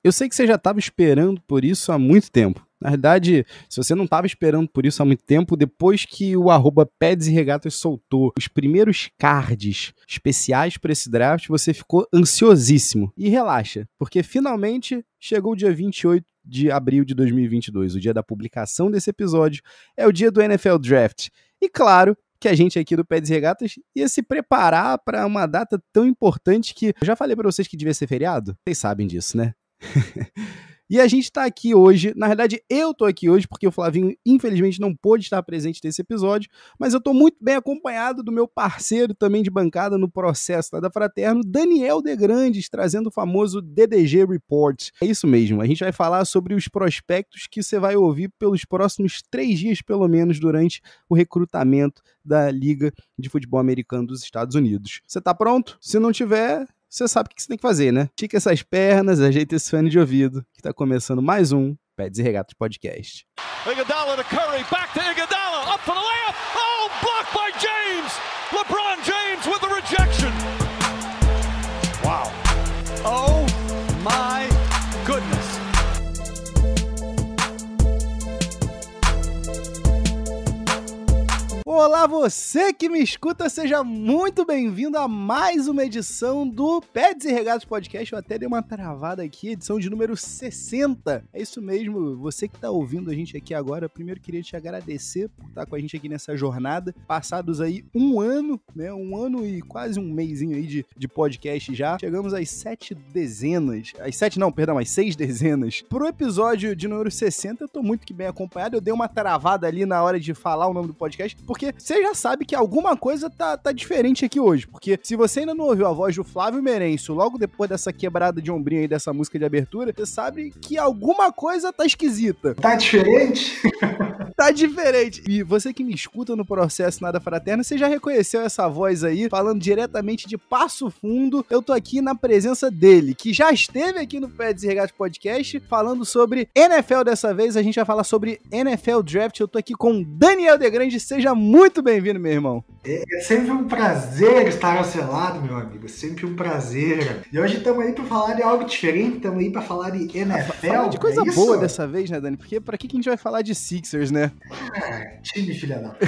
Eu sei que você já estava esperando por isso há muito tempo. Na verdade, se você não estava esperando por isso há muito tempo, depois que o @Pads e Regatas soltou os primeiros cards especiais para esse draft, você ficou ansiosíssimo. E relaxa, porque finalmente chegou o dia 28 de abril de 2022, o dia da publicação desse episódio, é o dia do NFL Draft. E claro que a gente aqui do Pads e Regatas ia se preparar para uma data tão importante que eu já falei para vocês que devia ser feriado. Vocês sabem disso, né? E a gente tá aqui hoje, na verdade eu tô aqui hoje porque o Flavinho infelizmente não pôde estar presente nesse episódio, mas eu tô muito bem acompanhado do meu parceiro também de bancada no processo da Fraterno, Daniel Degrandes, trazendo o famoso DDG Report. É isso mesmo, a gente vai falar sobre os prospectos que você vai ouvir pelos próximos 3 dias pelo menos durante o recrutamento da Liga de Futebol Americano dos Estados Unidos. Você tá pronto? Se não tiver, você sabe o que você tem que fazer, né? Estica essas pernas, ajeita esse fone de ouvido, que tá começando mais um Pads e Regatas Podcast. Iguodala to Curry, back to Iguodala, up for the layup, oh, blocked by James! LeBron James with the rejection! Wow. Oh my goodness. Olá, você que me escuta, seja muito bem-vindo a mais uma edição do Pads e Regatas Podcast. Eu até dei uma travada aqui, edição de número 60. É isso mesmo, você que tá ouvindo a gente aqui agora, primeiro queria te agradecer por estar com a gente aqui nessa jornada. Passados aí um ano, né, um ano e quase um mesinho aí de podcast já. Chegamos às 6 dezenas. Pro episódio de número 60, eu tô muito que bem acompanhado. Eu dei uma travada ali na hora de falar o nome do podcast, porque você já sabe que alguma coisa tá diferente aqui hoje, porque se você ainda não ouviu a voz do Flávio Merencio logo depois dessa quebrada de ombrinho aí dessa música de abertura, você sabe que alguma coisa tá esquisita. Tá diferente? Tá diferente. E você que me escuta no processo Nada Fraterno, você já reconheceu essa voz aí, falando diretamente de Passo Fundo. Eu tô aqui na presença dele, que já esteve aqui no Pads e Regatas Podcast, falando sobre NFL dessa vez. A gente vai falar sobre NFL Draft. Eu tô aqui com Daniel Degrandes. Seja muito bem-vindo, meu irmão. É sempre um prazer estar ao seu lado, meu amigo. Sempre um prazer. E hoje estamos aí para falar de algo diferente. Estamos aí para falar de NFL. Fala de coisa boa dessa vez, né, Dani? Porque pra que a gente vai falar de Sixers, né? Time filha da puta.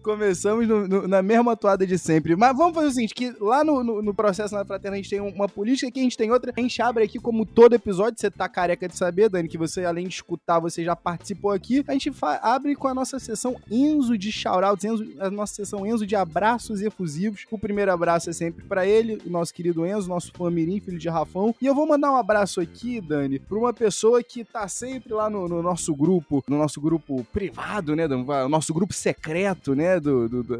Começamos na mesma toada de sempre. Mas vamos fazer o seguinte, que lá no processo na Fraterna a gente tem uma política, aqui a gente tem outra. A gente abre aqui como todo episódio, você tá careca de saber, Dani, que você, além de escutar, você já participou aqui. A gente abre com a nossa sessão Enzo de shoutouts, a nossa sessão Enzo de abraços efusivos. O primeiro abraço é sempre pra ele, o nosso querido Enzo, nosso fã mirim, filho de Rafão. E eu vou mandar um abraço aqui, Dani, pra uma pessoa que tá sempre lá no nosso grupo privado, né, o nosso grupo secreto, né,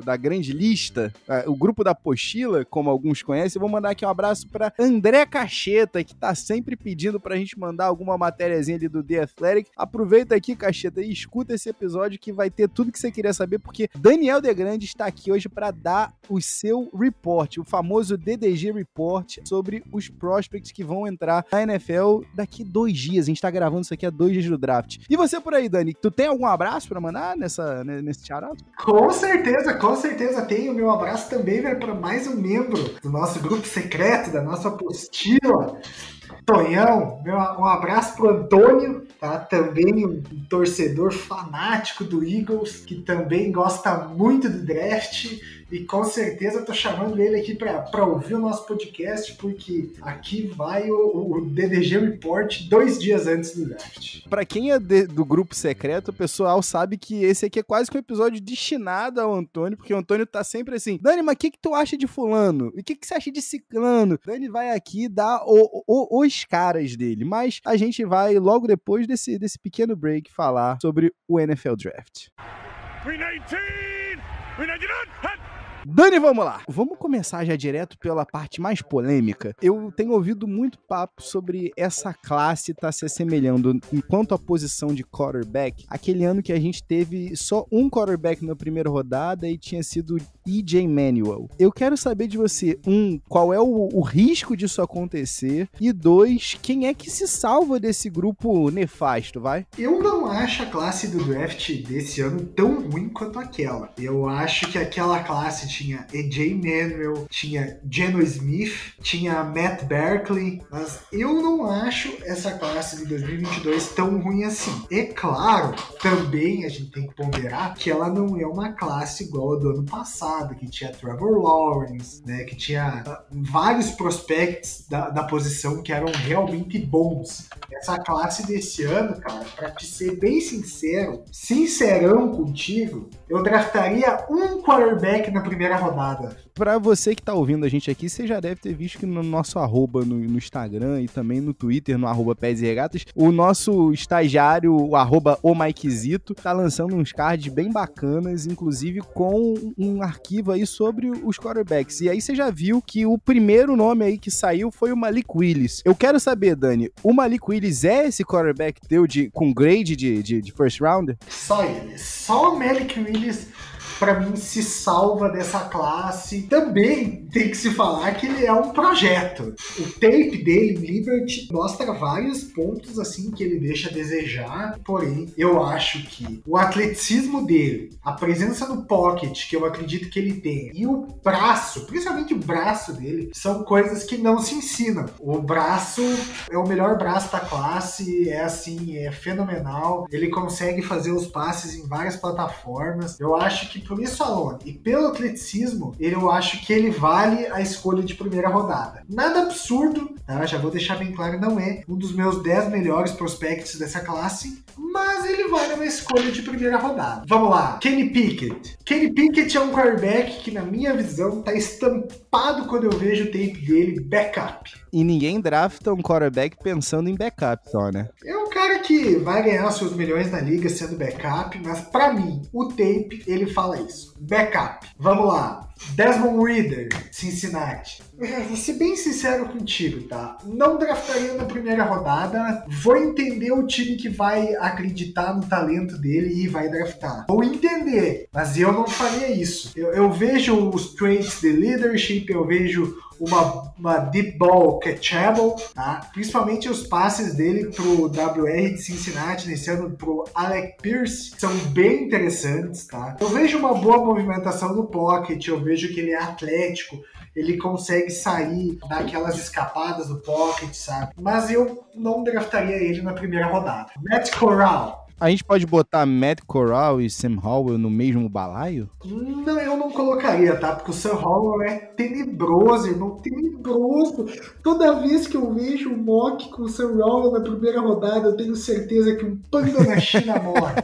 da grande lista, o grupo da Pochila, como alguns conhecem. Eu vou mandar aqui um abraço pra André Cacheta, que tá sempre pedindo pra gente mandar alguma matériazinha ali do The Athletic. Aproveita aqui, Cacheta, e escuta esse episódio que vai ter tudo que você queria saber, porque Daniel Degrandes está aqui hoje pra dar o seu report, o famoso DDG Report, sobre os prospects que vão entrar na NFL daqui 2 dias. A gente tá gravando isso aqui há 2 dias do draft. E você por aí, Dani, tu tem algum abraço pra mandar nesse shoutout? Com certeza tenho. Meu abraço também vai para mais um membro do nosso grupo secreto, da nossa apostila, Tonhão. Um abraço pro Antônio, tá? Também um torcedor fanático do Eagles, que também gosta muito do draft. E com certeza eu tô chamando ele aqui para ouvir o nosso podcast, porque aqui vai o DDG Report 2 dias antes do draft. Pra quem é do grupo secreto, o pessoal sabe que esse aqui é quase que um episódio destinado ao Antônio, porque o Antônio tá sempre assim: Dani, mas o que tu acha de fulano? E o que você acha de ciclano? Dani vai aqui dar os caras dele, mas a gente vai logo depois desse pequeno break falar sobre o NFL Draft. Dani, vamos lá. Vamos começar já direto pela parte mais polêmica. Eu tenho ouvido muito papo sobre essa classe tá se assemelhando enquanto a posição de quarterback. Aquele ano que a gente teve só um quarterback na primeira rodada e tinha sido E.J. Manuel. Eu quero saber de você, qual é o risco disso acontecer? E 2, quem é que se salva desse grupo nefasto, vai? Eu não acho a classe do draft desse ano tão ruim quanto aquela. Eu acho que aquela classe tinha AJ Manuel, tinha Geno Smith, tinha Matt Barkley, mas eu não acho essa classe de 2022 tão ruim assim. É claro, também a gente tem que ponderar que ela não é uma classe igual a do ano passado, que tinha Trevor Lawrence, né, que tinha vários prospects da posição que eram realmente bons. Essa classe desse ano, cara, pra te ser bem sincerão contigo, eu draftaria um quarterback na primeira rodada. Pra você que tá ouvindo a gente aqui, você já deve ter visto que no nosso arroba no Instagram e também no Twitter, no arroba Peds e Regatas, o nosso estagiário, o arroba o Mikezito, tá lançando uns cards bem bacanas, inclusive com um arquivo aí sobre os quarterbacks. E aí você já viu que o primeiro nome aí que saiu foi o Malik Willis. Eu quero saber, Dani, o Malik Willis é esse quarterback teu com grade de first round? Só ele. Só o Malik Willis, pra mim, se salva dessa classe. Também tem que se falar que ele é um projeto. O tape dele em Liberty mostra vários pontos assim que ele deixa a desejar, porém, eu acho que o atleticismo dele, a presença no pocket, que eu acredito que ele tem, e o braço, principalmente o braço dele, são coisas que não se ensinam. O braço é o melhor braço da classe, é assim, é fenomenal. Ele consegue fazer os passes em várias plataformas. Eu acho que por isso, Alone, e pelo atleticismo, eu acho que ele vale a escolha de primeira rodada. Nada absurdo, tá? Já vou deixar bem claro, não é um dos meus 10 melhores prospects dessa classe, mas ele vale uma escolha de primeira rodada. Vamos lá, Kenny Pickett. Kenny Pickett é um quarterback que, na minha visão, tá estampado quando eu vejo o tape dele, backup. E ninguém drafta um quarterback pensando em backup só, né? É um cara que vai ganhar seus milhões na liga sendo backup, mas pra mim, o tape, ele fala isso. Backup. Vamos lá. Desmond Ridder, Cincinnati. Vou ser bem sincero contigo, tá? Não draftaria na primeira rodada. Vou entender o time que vai acreditar no talento dele e vai draftar. Vou entender, mas eu não faria isso. Eu vejo os traits de leadership, eu vejo uma deep ball catchable, tá? Principalmente os passes dele pro WR de Cincinnati nesse ano, pro Alec Pierce, são bem interessantes, tá? Eu vejo uma boa movimentação no pocket, eu vejo que ele é atlético, ele consegue sair, dar aquelas escapadas do pocket, sabe? Mas eu não draftaria ele na primeira rodada. Matt Corral. A gente pode botar Matt Corral e Sam Howell no mesmo balaio? Não, eu não colocaria, tá? Porque o Sam Howell é tenebroso, irmão, tenebroso. Toda vez que eu vejo um mock com o Sam Howell na primeira rodada, eu tenho certeza que um panda na China morre.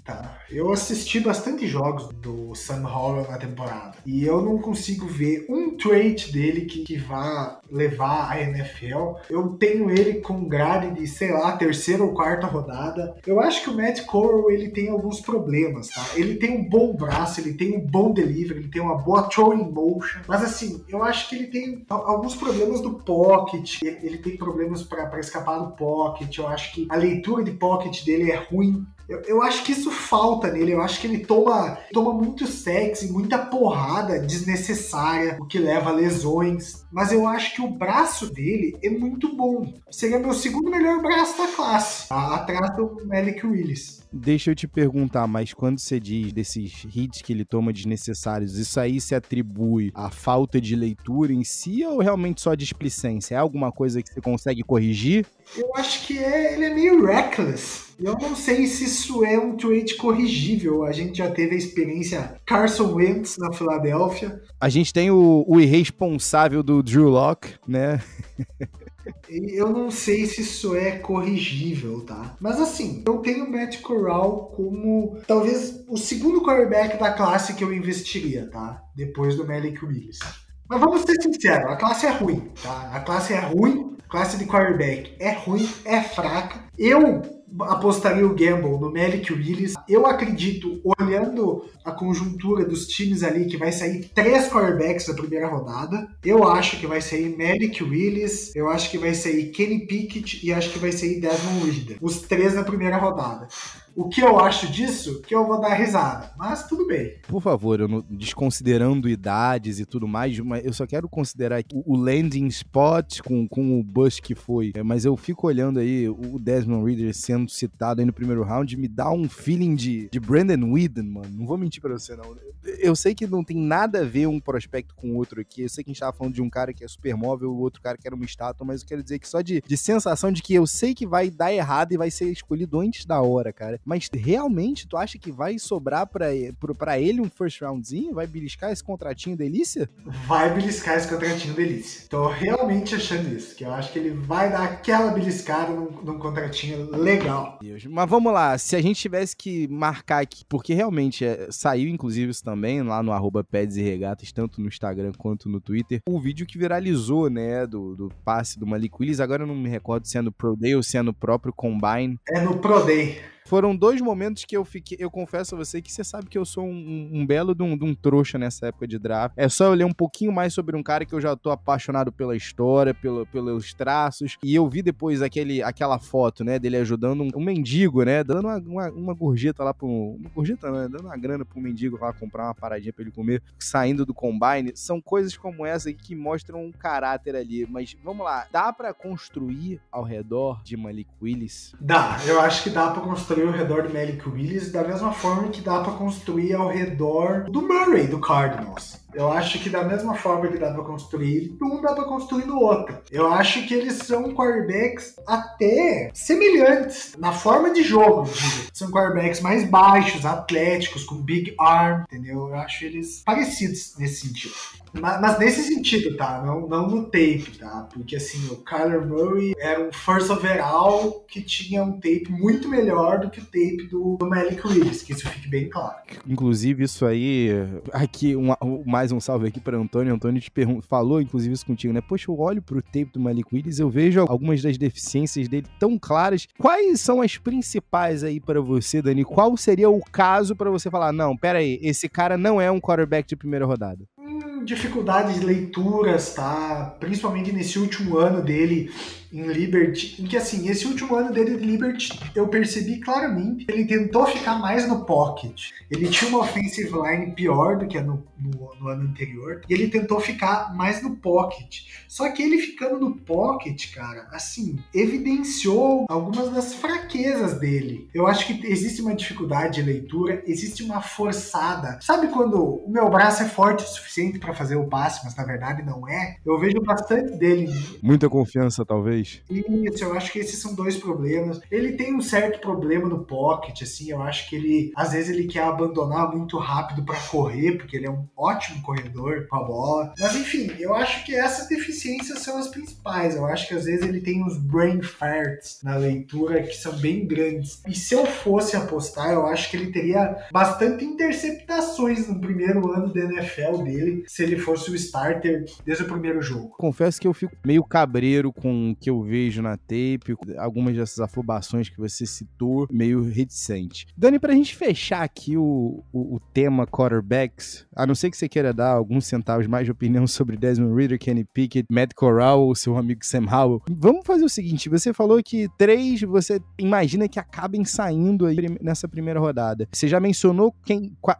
Tá. Eu assisti bastante jogos do Sam Howell na temporada e eu não consigo ver um trait dele que vá levar a NFL. Eu tenho ele com grade de, sei lá, terceira ou quarta rodada. Eu acho que o Matt Corral, ele tem alguns problemas, tá? Ele tem um bom braço, ele tem um bom delivery, ele tem uma boa throwing motion, mas assim, eu acho que ele tem alguns problemas do pocket, ele tem problemas para escapar do pocket. Eu acho que a leitura de pocket dele é ruim. Eu acho que isso falta nele, eu acho que ele toma muito sexo e muita porrada desnecessária, o que leva a lesões, mas eu acho que o braço dele é muito bom. Seria meu segundo melhor braço da classe, tá? Atrás do Malik Willis. Deixa eu te perguntar, mas quando você diz desses hits que ele toma desnecessários, isso aí se atribui à falta de leitura em si ou realmente só displicência? É alguma coisa que você consegue corrigir? Eu acho que ele é meio reckless. Eu não sei se isso é um trait corrigível. A gente já teve a experiência Carson Wentz na Filadélfia. A gente tem o irresponsável do Drew Lock, né? Eu não sei se isso é corrigível, tá? Mas assim, eu tenho o Matt Corral como talvez o segundo quarterback da classe que eu investiria, tá? Depois do Malik Willis. Mas vamos ser sinceros, a classe é ruim, tá? A classe é ruim, a classe de quarterback é ruim, é fraca. Eu apostaria o gamble no Malik Willis. Eu acredito, olhando a conjuntura dos times ali, que vai sair 3 quarterbacks na primeira rodada. Eu acho que vai sair Malik Willis, eu acho que vai sair Kenny Pickett e acho que vai sair Desmond Ridder. Os 3 na primeira rodada. O que eu acho disso, que eu vou dar risada, mas tudo bem. Por favor, eu não, desconsiderando idades e tudo mais, mas eu só quero considerar o landing spot com o bust que foi. Mas eu fico olhando aí o Desmond Ridder sendo sendo citado aí no primeiro round, me dá um feeling de Brandon Whedon, mano. Não vou mentir pra você, não. Eu sei que não tem nada a ver um prospecto com o outro aqui. Eu sei que a gente tava falando de um cara que é super móvel, o outro cara que era uma estátua, mas eu quero dizer que só de sensação de que eu sei que vai dar errado e vai ser escolhido antes da hora, cara. Mas realmente, tu acha que vai sobrar pra ele um first roundzinho? Vai beliscar esse contratinho delícia? Vai beliscar esse contratinho delícia. Tô realmente achando isso, que eu acho que ele vai dar aquela beliscada num contratinho legal. Mas vamos lá, se a gente tivesse que marcar aqui, porque realmente saiu inclusive isso também lá no @Peds e Regatas, tanto no Instagram quanto no Twitter, o vídeo que viralizou, né, do passe do Malik Willis, agora eu não me recordo se é no Pro Day ou se é no próprio Combine. É no Pro Day. Foram 2 momentos que eu confesso a você que você sabe que eu sou um belo de um trouxa nessa época de draft. É só eu ler um pouquinho mais sobre um cara que eu já tô apaixonado pela história, pelos traços, e eu vi depois aquela foto, né, dele ajudando um mendigo, né, dando uma gorjeta lá uma gorjeta, né, dando uma grana pro mendigo lá comprar uma paradinha pra ele comer, saindo do Combine. São coisas como essa aqui que mostram um caráter ali, mas vamos lá, dá pra construir ao redor de Malik Willis? Dá, eu acho que dá pra construir ao redor do Malik Willis da mesma forma que dá pra construir ao redor do Murray, do Cardinals. Eu acho que da mesma forma que dá pra construir um, dá pra construir no outro. Eu acho que eles são quarterbacks até semelhantes na forma de jogo. São quarterbacks mais baixos, atléticos, com big arm, entendeu? Eu acho eles parecidos nesse sentido. Mas nesse sentido, tá? Não no tape, tá? Porque assim, o Kyler Murray era um first overall que tinha um tape muito melhor do que o tape do Malik Willis, que isso fique bem claro. Inclusive, isso aí, aqui, mais um salve aqui para Antônio. Antônio te falou, inclusive, isso contigo, né? Poxa, eu olho pro tape do Malik Willis, eu vejo algumas das deficiências dele tão claras. Quais são as principais aí para você, Dani? Qual seria o caso para você falar, não, pera aí, esse cara não é um quarterback de primeira rodada? Dificuldade de leituras, tá? Principalmente nesse último ano dele em Liberty, em que assim, esse último ano dele de Liberty, eu percebi claramente que ele tentou ficar mais no pocket. Ele tinha uma offensive line pior do que no ano anterior, e ele tentou ficar mais no pocket. Só que ele ficando no pocket, cara, assim, evidenciou algumas das fraquezas dele. Eu acho que existe uma dificuldade de leitura, existe uma forçada. Sabe quando o meu braço é forte o suficiente para fazer o passe, mas na verdade não é? Eu vejo bastante dele. Muita confiança, talvez. Isso, eu acho que esses são 2 problemas. Ele tem um certo problema no pocket, assim, eu acho que ele, às vezes ele quer abandonar muito rápido para correr, porque ele é um ótimo corredor com a bola. Mas enfim, eu acho que essas deficiências são as principais. Eu acho que às vezes ele tem uns brain farts na leitura que são bem grandes. E se eu fosse apostar, eu acho que ele teria bastante interceptações no primeiro ano da NFL dele, se ele fosse o starter desde o primeiro jogo. Confesso que eu fico meio cabreiro com o que eu vejo na tape, algumas dessas afobações que você citou, meio reticente. Dani, pra gente fechar aqui o tema quarterbacks, a não ser que você queira dar alguns centavos mais de opinião sobre Desmond Ridder, Kenny Pickett, Matt Corral ou seu amigo Sam Howell, vamos fazer o seguinte, você falou que 3 você imagina que acabem saindo aí nessa primeira rodada. Você já mencionou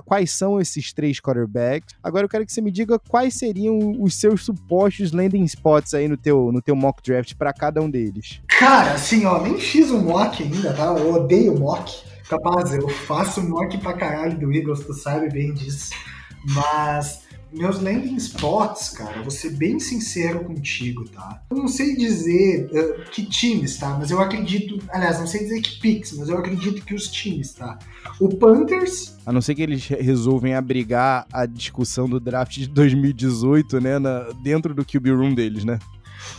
quais são esses 3 quarterbacks, agora eu quero que você me diga quais seriam os seus supostos landing spots aí no teu mock draft pra cada um deles. Cara, assim, ó, nem fiz um mock ainda, tá? Eu odeio mock. Capaz, eu faço mock pra caralho do Eagles, tu sabe bem disso. Mas meus landing spots, cara, vou ser bem sincero contigo, tá? Eu não sei dizer que times, tá? Mas eu acredito... Aliás, não sei dizer que picks, mas eu acredito que os times, tá? O Panthers... A não ser que eles resolvem abrigar a discussão do draft de 2018, né? Dentro do QB Room deles, né?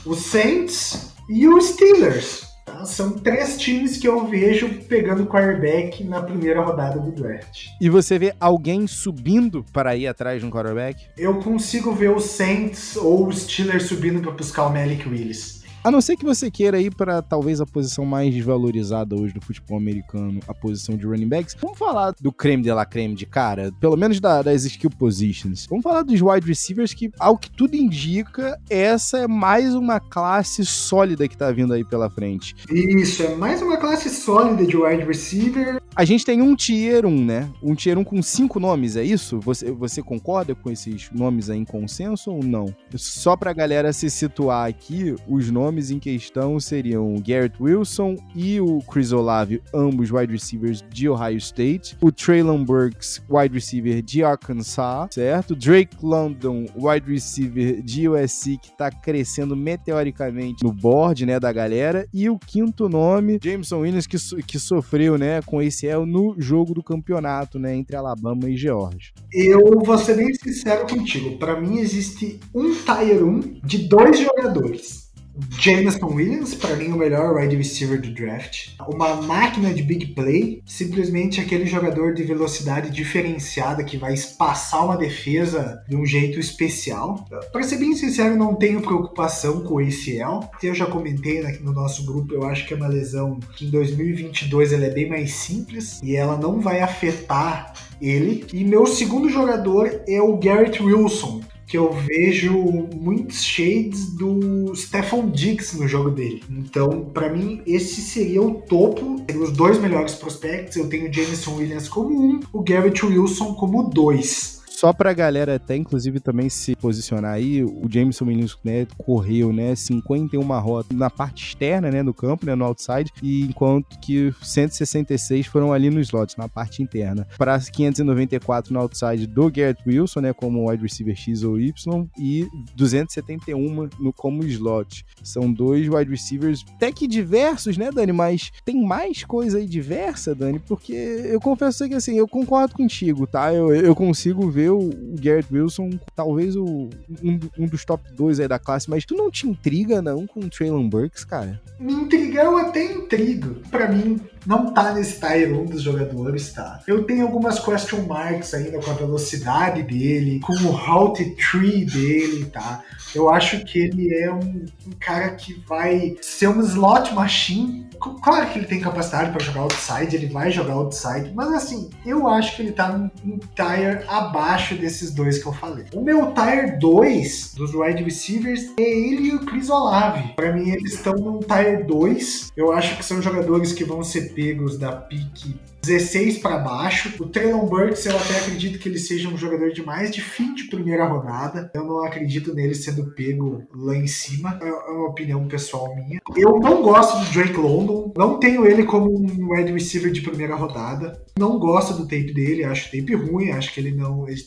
O Saints e o Steelers. Tá? São 3 times que eu vejo pegando quarterback na primeira rodada do draft. E você vê alguém subindo para ir atrás de um quarterback? Eu consigo ver o Saints ou o Steelers subindo para buscar o Malik Willis. A não ser que você queira ir para talvez a posição mais desvalorizada hoje do futebol americano, a posição de running backs. Vamos falar do creme de la creme de cara, pelo menos das skill positions. Vamos falar dos wide receivers que, ao que tudo indica, essa é mais uma classe sólida que tá vindo aí pela frente. Isso, é mais uma classe sólida de wide receiver. A gente tem um Tier 1, né? Um Tier 1 com 5 nomes, é isso? Você concorda com esses nomes aí em consenso ou não? Só pra galera se situar aqui, os nomes nomes em questão seriam o Garrett Wilson e o Chris Olave, ambos wide receivers de Ohio State. O Treylon Burks, wide receiver de Arkansas, certo? Drake London, wide receiver de USC, que tá crescendo meteoricamente no board, né, da galera. E o quinto nome, Jameson Williams, que sofreu, né, com esse ACL no jogo do campeonato, né, entre Alabama e Georgia. Eu vou ser bem sincero contigo. Para mim existe um Tier 1 de 2 jogadores. Jameson Williams, para mim o melhor wide receiver do draft. Uma máquina de big play, simplesmente aquele jogador de velocidade diferenciada que vai espaçar uma defesa de um jeito especial. Para ser bem sincero, não tenho preocupação com o ACL. Eu já comentei no nosso grupo, eu acho que é uma lesão que em 2022 ela é bem mais simples e ela não vai afetar ele. E meu segundo jogador é o Garrett Wilson, que eu vejo muitos shades do Stephon Diggs no jogo dele. Então, para mim, esse seria o topo. Os dois melhores prospects. Eu tenho o Jameson Williams como 1, o Garrett Wilson como 2. Só pra galera até, inclusive, também se posicionar aí, o Jameson Williams, né, correu, né, 51 rotas na parte externa, né, do campo, né, no outside, e enquanto que 166 foram ali no slot, na parte interna. Para 594 no outside do Garrett Wilson, né, como wide receiver X ou Y, e 271 como slot. São dois wide receivers até que diversos, né, Dani, mas tem mais coisa aí diversa, Dani, porque eu confesso que, assim, eu concordo contigo, tá? Eu consigo ver o Garrett Wilson, talvez um dos top 2 aí da classe, mas tu não te intriga, não, com o Treylon Burks, cara? Me intrigar, eu até intrigo. Pra mim, não tá nesse tier 1 dos jogadores, tá? Eu tenho algumas question marks ainda com a velocidade dele, com o route tree dele, tá? Eu acho que ele é um cara que vai ser um slot machine. Claro que ele tem capacidade para jogar outside, ele vai jogar outside, mas assim, eu acho que ele tá num tier abaixo desses dois que eu falei. O meu tier 2 dos wide receivers é ele e o Chris Olave. Para mim, eles estão num tier 2. Eu acho que são jogadores que vão ser pegos da pick 16 para baixo. O Treylon Burks, eu até acredito que ele seja um jogador de mais de fim de primeira rodada. Eu não acredito nele sendo pego lá em cima. É uma opinião pessoal minha. Eu não gosto do Drake London. Não tenho ele como um wide receiver de primeira rodada. Não gosto do tape dele. Acho o tape ruim. Acho que ele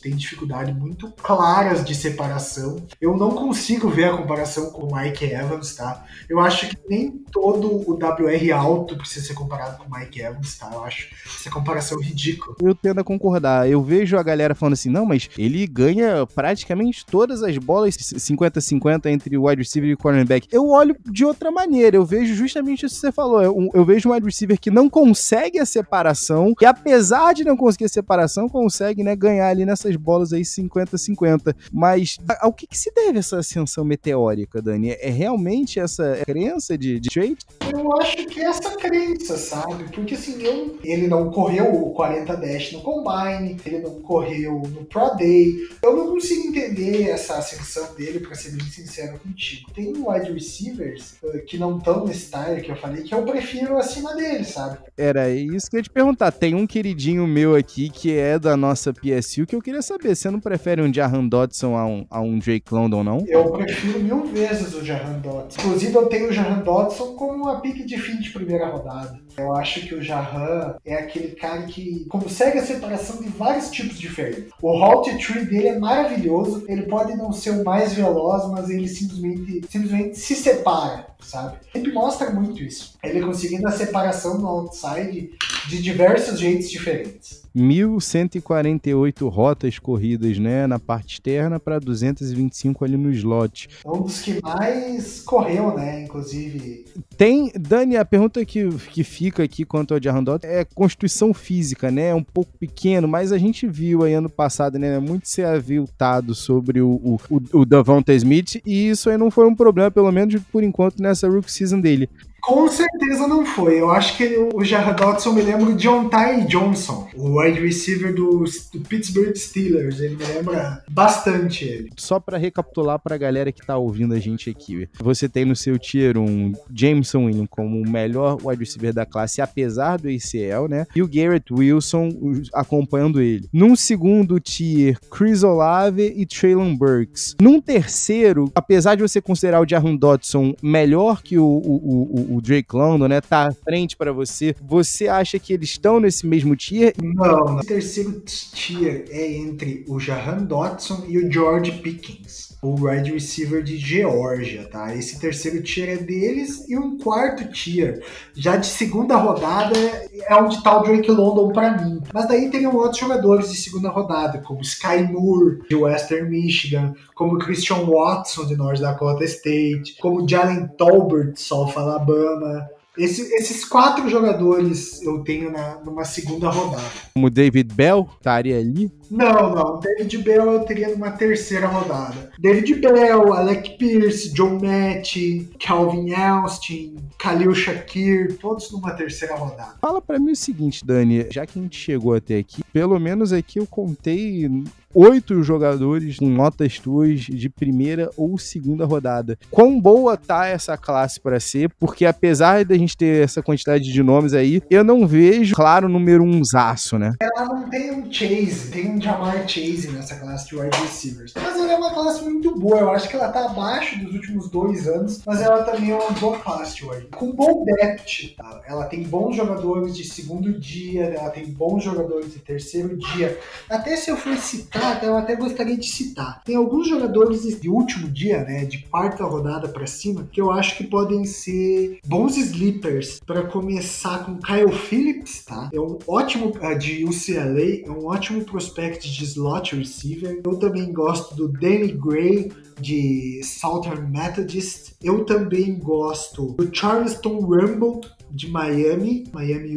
tem dificuldade muito claras de separação. Eu não consigo ver a comparação com o Mike Evans, tá? Eu acho que nem todo o WR alto precisa ser comparado com o Mike Evans, tá? Eu acho essa comparação ridícula. Eu tendo a concordar. Eu vejo a galera falando assim, não, mas ele ganha praticamente todas as bolas 50-50 entre o wide receiver e o cornerback. Eu olho de outra maneira. Eu vejo justamente isso que você falou. Eu vejo um wide receiver que não consegue a separação, que apesar de não conseguir a separação, consegue, né, ganhar ali nessas bolas aí 50-50. Mas ao que se deve essa ascensão meteórica, Dani? É realmente essa crença de trade? Eu acho que é essa crença, sabe? Porque assim, ele não correu o 40 dash no Combine, ele não correu no Pro Day. Eu não consigo entender essa ascensão dele, pra ser bem sincero contigo. Tem wide receivers que não estão nesse tier que eu falei, que eu prefiro acima dele, sabe? Era isso que eu ia te perguntar. Tem um queridinho meu aqui que é da nossa PSU que eu queria saber. Você não prefere um Jahan Dotson a um Drake London, não? Eu prefiro 1000 vezes o Jahan Dotson. Inclusive, eu tenho o Jahan Dotson como uma pick de fim de primeira rodada. Eu acho que o Jahan é aquele cara que consegue a separação de vários tipos diferentes. O route tree dele é maravilhoso. Ele pode não ser o mais veloz, mas ele simplesmente se separa, sabe? Ele mostra muito isso. Ele conseguindo a separação no outside de diversos jeitos diferentes. 1.148 rotas corridas, né, na parte externa para 225 ali no slot. Um dos que mais correu, né, inclusive. Tem, Dani, a pergunta que fica aqui quanto ao Jahan Dotson é constituição física, né, um pouco pequeno, mas a gente viu aí ano passado, né, muito ser aviltado sobre o Devonta Smith, e isso aí não foi um problema, pelo menos por enquanto, nessa rookie season dele. Com certeza não foi. Eu acho que o Jahan Dotson me lembra o Diontae Johnson, o wide receiver do Pittsburgh Steelers. Ele me lembra bastante ele. Só pra recapitular pra galera que tá ouvindo a gente aqui. Você tem no seu tier um Jameson Williams como o melhor wide receiver da classe, apesar do ACL, né? E o Garrett Wilson acompanhando ele. Num segundo tier, Chris Olave e Treylon Burks. Num terceiro, apesar de você considerar o Jahan Dotson melhor que o Drake London, né? Tá à frente pra você. Você acha que eles estão nesse mesmo tier? Não. O terceiro tier é entre o Jahan Dotson e o George Pickens, o wide receiver de Geórgia, tá? Esse terceiro tier é deles, e um quarto tier, já de segunda rodada, é onde tá o Drake London pra mim. Mas daí teriam outros jogadores de segunda rodada, como Sky Moore, de Western Michigan, como Christian Watson, de North Dakota State, como Jalen Tolbert, de South Alabama. Esses 4 jogadores eu tenho numa segunda rodada. Como David Bell estaria ali? Não. David Bell eu teria numa terceira rodada. David Bell, Alec Pierce, John Matt, Calvin Austin, Khalil Shakir, todos numa terceira rodada. Fala pra mim o seguinte, Dani, já que a gente chegou até aqui, pelo menos aqui eu contei 8 jogadores com notas tuas de primeira ou segunda rodada. Quão boa tá essa classe para ser? Porque apesar da gente ter essa quantidade de nomes aí, eu não vejo, claro, número 1zaço, né? Ela não tem um Chase, tem um Jamar Chase nessa classe de wide receivers. Mas ela é uma classe muito boa. Eu acho que ela tá abaixo dos últimos 2 anos, mas ela também é uma boa classe de wide. Com bom depth, tá? Ela tem bons jogadores de segundo dia, ela tem bons jogadores de terceiro dia. Até se eu for citar, eu até gostaria de citar. Tem alguns jogadores de último dia, né, de quarta rodada pra cima, que eu acho que podem ser bons sleepers. Para começar com Kyle Phillips, tá? É um ótimo de UCLA, é um ótimo prospect de slot receiver. Eu também gosto do Danny Gray, de Southern Methodist. Eu também gosto do Charleston Rumble, de Miami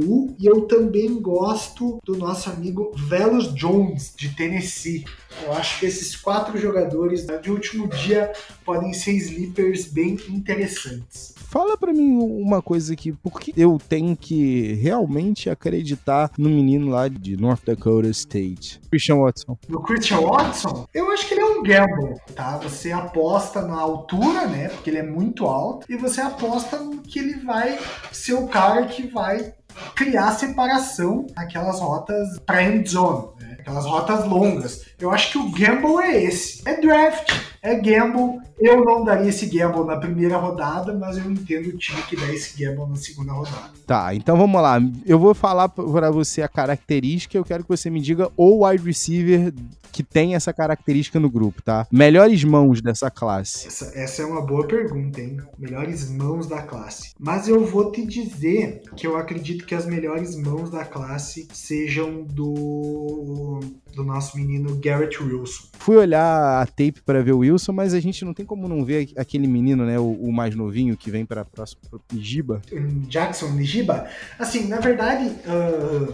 U, e eu também gosto do nosso amigo Velus Jones, de Tennessee. Eu acho que esses 4 jogadores de último dia podem ser sleepers bem interessantes. Fala pra mim uma coisa aqui, por que eu tenho que realmente acreditar no menino lá de North Dakota State, Christian Watson? No Christian Watson, eu acho que ele é um gamble, tá? Você aposta na altura, né? Porque ele é muito alto, e você aposta que ele vai ser o cara que vai criar separação naquelas rotas pra end zone, né? Aquelas rotas longas. Eu acho que o gamble é esse. É draft, é gamble. Eu não daria esse gamble na primeira rodada, mas eu entendo o time que dá esse gamble na segunda rodada. Tá, então vamos lá. Eu vou falar pra você a característica, eu quero que você me diga o wide receiver que tem essa característica no grupo, tá? Melhores mãos dessa classe. Essa é uma boa pergunta, hein? Melhores mãos da classe. Mas eu vou te dizer que eu acredito que as melhores mãos da classe sejam do nosso menino Garrett Wilson. Fui olhar a tape para ver o Wilson, mas a gente não tem como não ver aquele menino, né, o mais novinho que vem para próximo, Nijiba. Jackson Nijiba. Assim, na verdade,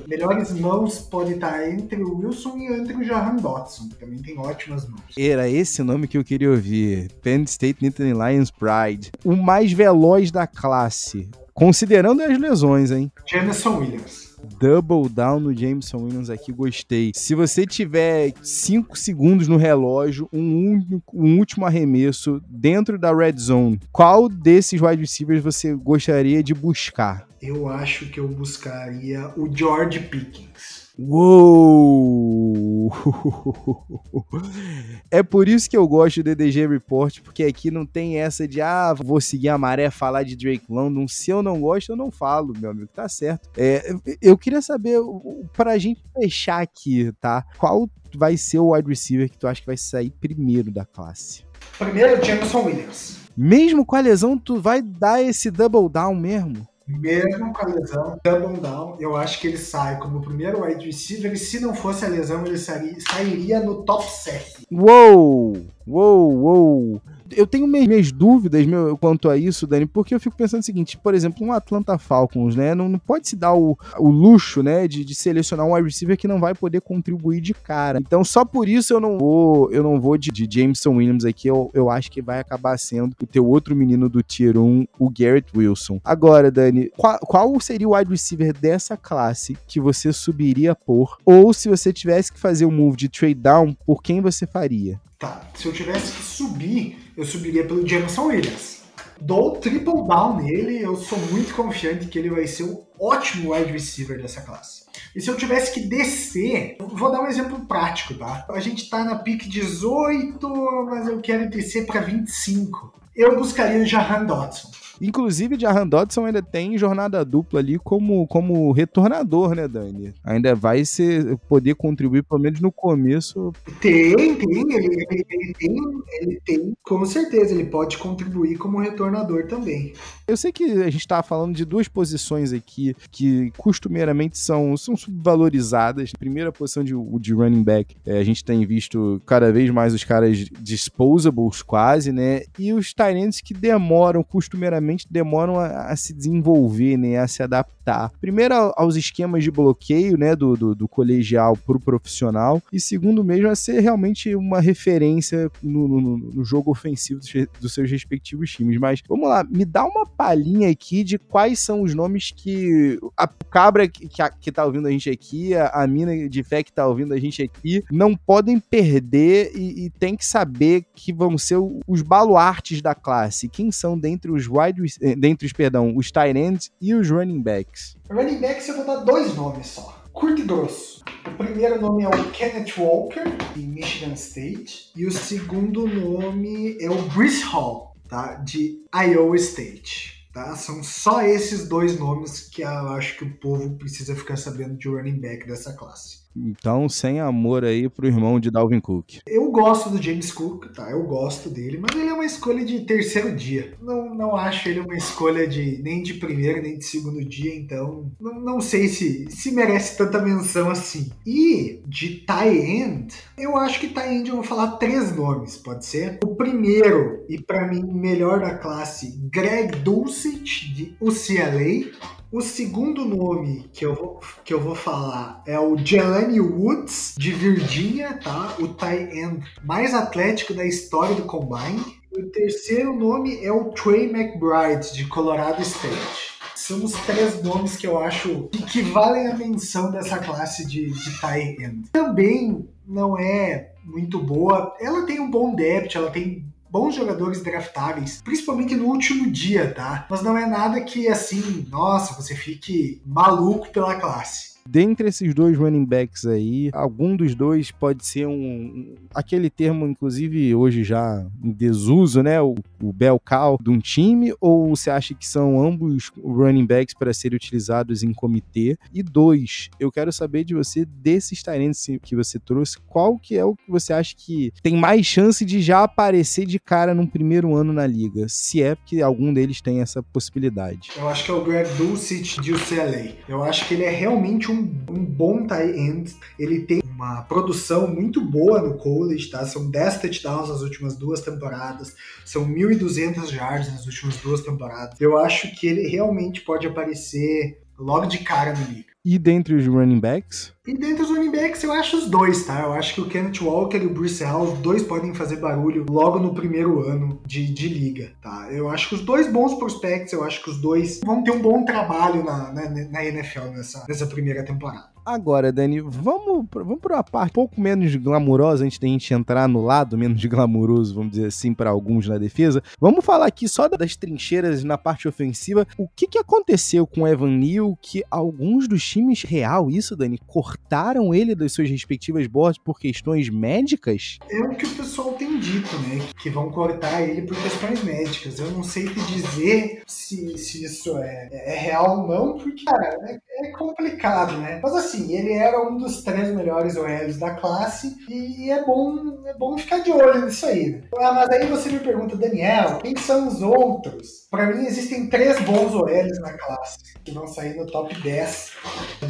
melhores mãos podem estar entre o Wilson e entre o Jahan Dotson, que também tem ótimas mãos. Era esse o nome que eu queria ouvir. Penn State Nittany Lions Pride. O mais veloz da classe, considerando as lesões, hein? Jameson Williams. Double down no Jameson Williams aqui, gostei. Se você tiver 5 segundos no relógio, um último arremesso dentro da red zone, qual desses wide receivers você gostaria de buscar? Eu acho que eu buscaria o George Pickens. Uou! É por isso que eu gosto do DDG Report, porque aqui não tem essa de vou seguir a maré, falar de Drake London. Se eu não gosto, eu não falo, meu amigo, tá certo. Eu queria saber, pra gente fechar aqui, tá? Qual vai ser o wide receiver que tu acha que vai sair primeiro da classe? Primeiro, Jameson Williams. Mesmo com a lesão, tu vai dar esse double down mesmo? Mesmo com a lesão, double down, eu acho que ele sai como o primeiro wide receiver, e se não fosse a lesão, ele sairia no top 7. Uou! eu tenho minhas dúvidas quanto a isso, Dani, porque eu fico pensando o seguinte, por exemplo, um Atlanta Falcons, né, não pode se dar o luxo, né, de selecionar um wide receiver que não vai poder contribuir de cara. Então, só por isso eu não vou de Jameson Williams aqui, eu acho que vai acabar sendo o teu outro menino do Tier 1, o Garrett Wilson. Agora, Dani, qual seria o wide receiver dessa classe que você subiria por? Ou se você tivesse que fazer um move de trade down, por quem você faria? Tá, se eu tivesse que subir, eu subiria pelo Jameson Williams. Dou triple down nele, eu sou muito confiante que ele vai ser um ótimo wide receiver dessa classe. E se eu tivesse que descer, vou dar um exemplo prático, tá? A gente tá na pick 18, mas eu quero descer para 25. Eu buscaria o Jahan Dotson. Inclusive, Jahan Dotson ainda tem jornada dupla ali como retornador, né, Dani? Ainda vai poder contribuir, pelo menos no começo. Ele tem, com certeza, ele pode contribuir como retornador também. Eu sei que a gente tá falando de duas posições aqui que costumeiramente são subvalorizadas. Primeira posição de running back, a gente tem visto cada vez mais os caras disposables quase, né? E os tight ends que costumeiramente demoram a se desenvolver, né, a se adaptar. Primeiro aos esquemas de bloqueio, né, do colegial pro profissional, e segundo mesmo a ser realmente uma referência no jogo ofensivo dos seus respectivos times. Mas vamos lá, me dá uma palhinha aqui de quais são os nomes que a cabra que tá ouvindo a gente aqui, a mina de fé que tá ouvindo a gente aqui, não podem perder e tem que saber que vão ser os baluartes da classe. Quem são dentre os os tight ends e os running backs? Running backs eu vou dar 2 nomes só. Curto e grosso. O primeiro nome é o Kenneth Walker, de Michigan State. E o segundo nome é o Breece Hall, tá? De Iowa State. Tá? São só esses 2 nomes que eu acho que o povo precisa ficar sabendo de running back dessa classe. Então, sem amor aí pro irmão de Dalvin Cook. Eu gosto do James Cook, tá? Eu gosto dele, mas ele é uma escolha de terceiro dia. Não acho ele uma escolha nem de primeiro, nem de segundo dia, então não sei se merece tanta menção assim. E de tight end, eu acho que tight end eu vou falar 3 nomes, pode ser? O primeiro, e pra mim melhor da classe, Greg Dulcich, de UCLA. O segundo nome que eu vou falar é o Jelani Woods, de Virgínia, tá? O tight end mais atlético da história do Combine. E o terceiro nome é o Trey McBride, de Colorado State. São os 3 nomes que eu acho que valem a menção dessa classe de tight end. Também não é muito boa. Ela tem um bom depth, ela tem bons jogadores draftáveis, principalmente no último dia, tá? Mas não é nada que, assim, nossa, você fique maluco pela classe. Dentre esses 2 running backs aí, algum dos dois pode ser aquele termo, inclusive, hoje já em desuso, né? O bell cow de um time, ou você acha que são ambos running backs para serem utilizados em comitê? E 2, eu quero saber de você, desses tight ends que você trouxe, qual que é o que você acha que tem mais chance de já aparecer de cara no primeiro ano na liga? Se é que algum deles tem essa possibilidade. Eu acho que é o Greg Dulcich, de UCLA. Eu acho que ele é realmente um bom tight end. Ele tem uma produção muito boa no college, tá? São 10 touchdowns nas últimas 2 temporadas, são 1.200 yards nas últimas 2 temporadas. Eu acho que ele realmente pode aparecer logo de cara no liga. E dentre os running backs? E dentre os running backs, eu acho os 2, tá? Eu acho que o Kenneth Walker e o Breece Hall, os 2 podem fazer barulho logo no primeiro ano de liga, tá? Eu acho que os 2 bons prospects, eu acho que os 2 vão ter um bom trabalho na NFL nessa primeira temporada. Agora, Dani, vamos para uma parte um pouco menos glamurosa, antes da gente entrar no lado menos glamuroso, vamos dizer assim, para alguns na defesa. Vamos falar aqui só das trincheiras na parte ofensiva. O que aconteceu com o Evan Neal, que alguns dos times real, isso, Dani, cortaram ele das suas respectivas boards por questões médicas? É o que o pessoal tem dito, né? Que vão cortar ele por questões médicas. Eu não sei te dizer se isso é real ou não, porque, cara, é complicado, né? Mas assim, ele era um dos 3 melhores OLs da classe e é bom ficar de olho nisso aí, né? Mas aí você me pergunta, Daniel, quem são os outros? Pra mim existem 3 bons OLs na classe que vão sair no top 10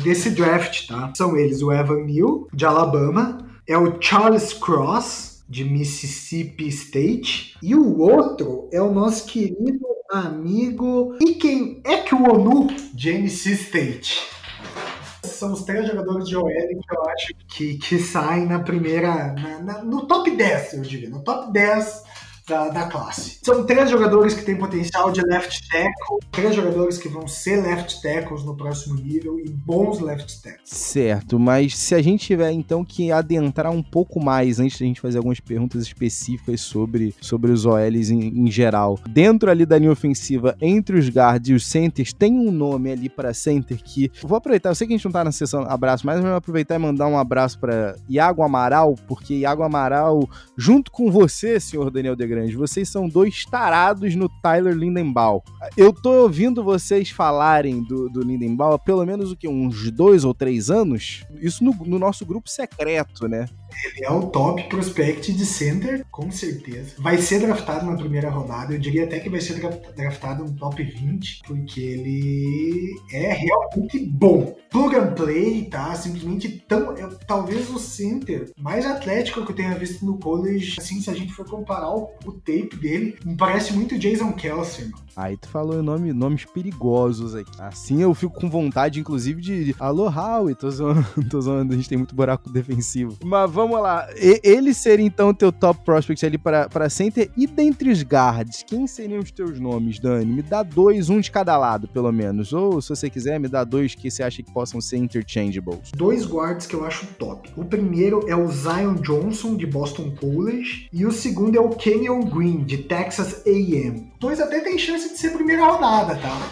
desse draft, tá? São eles o Evan Neal, de Alabama, é o Charles Cross, de Mississippi State. E o outro é o nosso querido amigo Ikem Ekwonu, de NC State. São os 3 jogadores de OL que eu acho que saem na primeira, no top 10, eu diria, no top 10 da classe. São 3 jogadores que têm potencial de left tackle, 3 jogadores que vão ser left tackles no próximo nível e bons left tackles. Certo, mas se a gente tiver então que adentrar um pouco mais antes de a gente fazer algumas perguntas específicas sobre os OLs em geral, dentro ali da linha ofensiva, entre os guards e os centers, tem um nome ali para center que... Vou aproveitar, eu sei que a gente não tá na sessão abraço, mas eu vou aproveitar e mandar um abraço para Iago Amaral, porque Iago Amaral, junto com você, senhor Daniel Degrande, vocês são 2 tarados no Tyler Lindenbaugh. Eu tô ouvindo vocês falarem do Lindenbaugh há pelo menos uns 2 ou 3 anos, isso no nosso grupo secreto, né? Ele é o top prospect de center, com certeza. Vai ser draftado na primeira rodada, eu diria até que vai ser draftado no top 20, porque ele é realmente bom. Plug and play, tá? Simplesmente talvez o center mais atlético que eu tenha visto no college, assim, se a gente for comparar o tape dele, me parece muito Jason Kelce, mano. Aí tu falou nomes perigosos aqui. Assim eu fico com vontade, inclusive, de... Alô, Howie, tô zoando, a gente tem muito buraco defensivo. Mas vamos lá. Ele seria, então, o teu top prospect ali para center. E dentre os guards, quem seriam os teus nomes, Dani? Me dá 2, um de cada lado, pelo menos. Ou, se você quiser, me dá 2 que você acha que possam ser interchangeables. 2 guards que eu acho top. O primeiro é o Zion Johnson, de Boston College. E o segundo é o Kenyon Green, de Texas A&M. 2 até tem chance de ser primeira rodada, tá?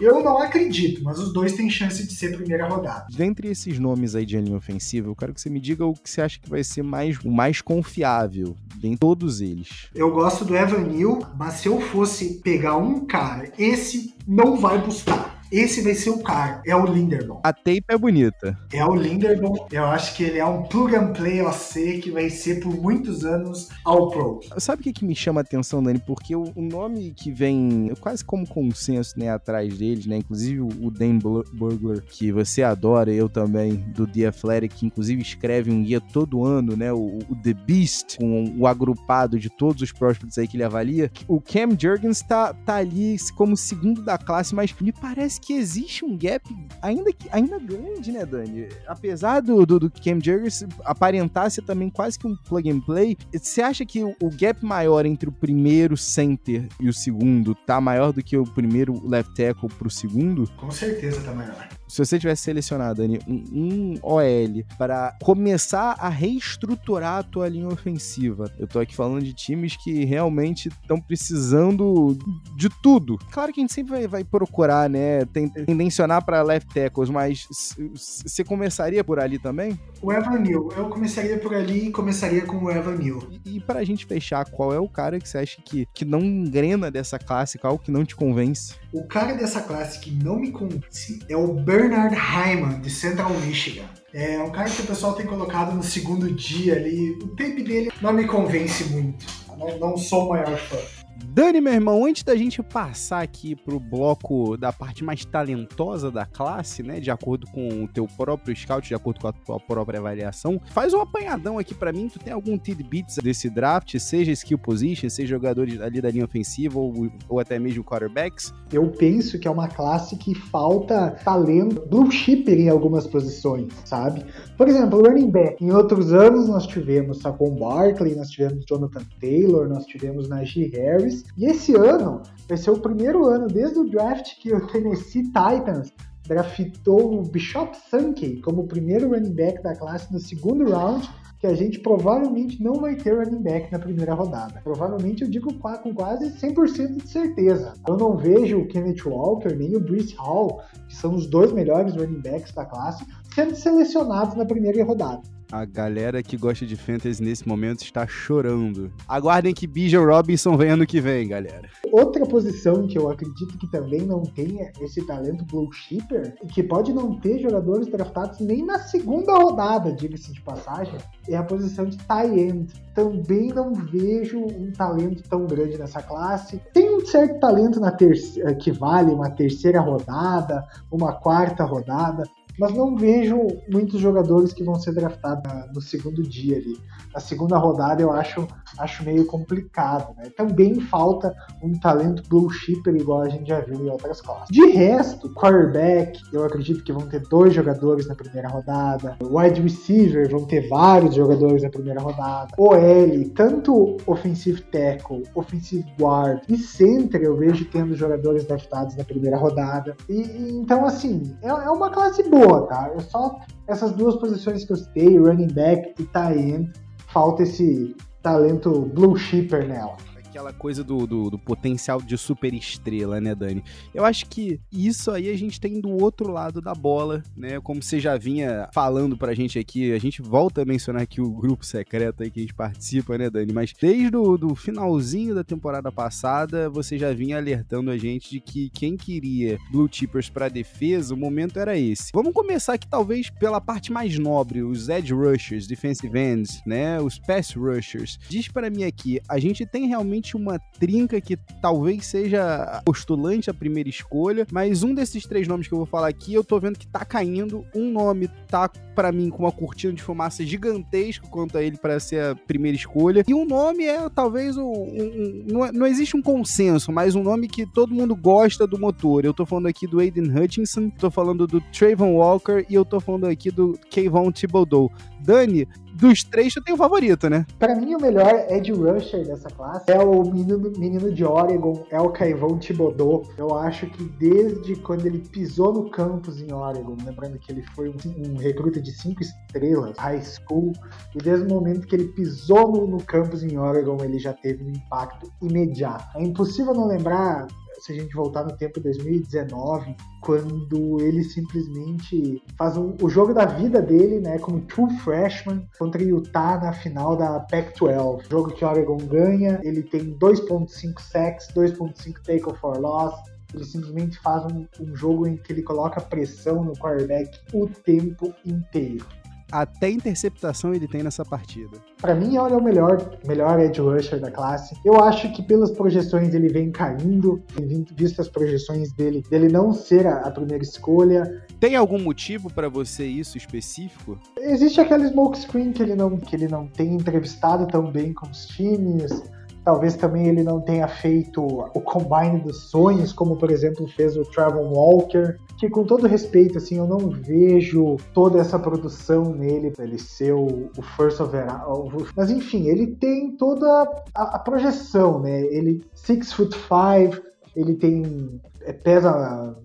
Eu não acredito, mas os 2 têm chance de ser primeira rodada. Dentre esses nomes aí de linha ofensiva, eu quero que você me diga o que você acha que vai ser o mais confiável em todos eles. Eu gosto do Evan Neal, mas se eu fosse pegar um cara, esse não vai buscar. Esse vai ser o cara, é o Linderbaum. A tape é bonita. É o Linderbaum, eu acho que ele é um plug and play OC que vai ser por muitos anos All Pro. Sabe o que me chama a atenção, Dani? Porque o nome que vem quase como consenso, né, atrás deles, né, inclusive o Dan Burglar, que você adora, eu também, do The Athletic, que inclusive escreve um guia todo ano, né, o The Beast, com o agrupado de todos os prospects aí que ele avalia. O Cam Jurgens tá ali como segundo da classe, mas me parece que existe um gap ainda grande, né, Dani? Apesar do Cam Jurgens aparentar ser também quase que um plug and play, você acha que o gap maior entre o primeiro center e o segundo tá maior do que o primeiro left tackle pro segundo? Com certeza tá maior. Se você tivesse selecionado, Dani, um OL para começar a reestruturar a tua linha ofensiva, eu tô aqui falando de times que realmente estão precisando de tudo. Claro que a gente sempre vai procurar, né, tendencionar para left tackles, mas você começaria por ali também? O Evan Neal, eu começaria por ali e começaria com o Evan Neal. E pra gente fechar, qual é o cara que você acha que não engrena dessa classe, qual que não te convence? O cara dessa classe que não me convence é o Bernard Hyman, de Central Michigan. É um cara que o pessoal tem colocado no segundo dia ali. O tape dele não me convence muito. Não sou o maior fã. Dani, meu irmão, antes da gente passar aqui pro bloco da parte mais talentosa da classe, né, de acordo com o teu próprio scout, de acordo com a tua própria avaliação, faz um apanhadão aqui pra mim. Tu tem algum tidbits desse draft, seja skill position, seja jogadores ali da linha ofensiva ou até mesmo quarterbacks? Eu penso que é uma classe que falta talento blue chipper em algumas posições, sabe? Por exemplo, running back. Em outros anos nós tivemos Saquon Barkley, nós tivemos Jonathan Taylor, nós tivemos Najee Harris. E esse ano vai ser o primeiro ano desde o draft que o Tennessee Titans draftou o Bishop Sankey como o primeiro running back da classe no segundo round, que a gente provavelmente não vai ter running back na primeira rodada. Provavelmente eu digo com quase 100% de certeza. Eu não vejo o Kenneth Walker nem o Breece Hall, que são os 2 melhores running backs da classe, sendo selecionados na primeira rodada. A galera que gosta de fantasy nesse momento está chorando. Aguardem que Bijan Robinson venha ano que vem, galera. Outra posição que eu acredito que também não tenha esse talento blue chipper, e que pode não ter jogadores draftados nem na segunda rodada, diga-se de passagem, é a posição de tight end. Também não vejo um talento tão grande nessa classe. Tem um certo talento que vale uma terceira rodada, uma quarta rodada, mas não vejo muitos jogadores que vão ser draftados no segundo dia ali. Na segunda rodada eu acho meio complicado, né? Também falta um talento blue chipper igual a gente já viu em outras classes. De resto, quarterback, eu acredito que vão ter 2 jogadores na primeira rodada. Wide receiver, vão ter vários jogadores na primeira rodada. OL, tanto offensive tackle, offensive guard e center eu vejo tendo jogadores draftados na primeira rodada. Então, assim, é uma classe boa, tá? É só essas 2 posições que eu citei, running back e tight end, falta esse talento blue chipper nela. Aquela coisa do potencial de super estrela, né, Dani? Eu acho que isso aí a gente tem do outro lado da bola, né? Como você já vinha falando pra gente aqui, a gente volta a mencionar aqui o grupo secreto aí que a gente participa, né, Dani? Mas desde o finalzinho da temporada passada, você já vinha alertando a gente de que quem queria blue chippers pra defesa, o momento era esse. Vamos começar aqui talvez pela parte mais nobre, os edge rushers, defensive ends, né? Os pass rushers. Diz pra mim aqui, a gente tem realmente uma trinca que talvez seja postulante à primeira escolha, mas um desses 3 nomes que eu vou falar aqui, eu tô vendo que tá caindo. Um nome tá, pra mim, com uma cortina de fumaça gigantesca quanto a ele para ser a primeira escolha, e um nome é talvez não existe um consenso, mas um nome que todo mundo gosta do motor. Eu tô falando aqui do Aiden Hutchinson, tô falando do Travon Walker e eu tô falando aqui do Kayvon Thibodeaux. Dani, dos 3, tu tem o favorito, né? Pra mim, o melhor edge rusher dessa classe é o menino de Oregon, é o Kayvon Thibodeaux. Eu acho que desde quando ele pisou no campus em Oregon, lembrando que ele foi um recruta de 5 estrelas, high school, e desde o momento que ele pisou no campus em Oregon, ele já teve um impacto imediato. É impossível não lembrar, se a gente voltar no tempo de 2019, quando ele simplesmente faz o jogo da vida dele, né, como true freshman contra Utah na final da Pac-12. Jogo que Oregon ganha, ele tem 2.5 sacks, 2.5 tackle for loss. Ele simplesmente faz um jogo em que ele coloca pressão no quarterback o tempo inteiro. Até interceptação ele tem nessa partida. Pra mim, ele é o melhor edge rusher da classe. Eu acho que pelas projeções ele vem caindo, visto as projeções dele não ser a primeira escolha. Tem algum motivo pra você isso específico? Existe aquele smoke screen que ele não tem entrevistado tão bem com os times. Talvez também ele não tenha feito o combine dos sonhos, como por exemplo fez o Travon Walker, que com todo respeito, assim, eu não vejo toda essa produção nele pra ele ser o first overall. Mas enfim, ele tem toda a projeção, né? Ele 6'5", ele pesa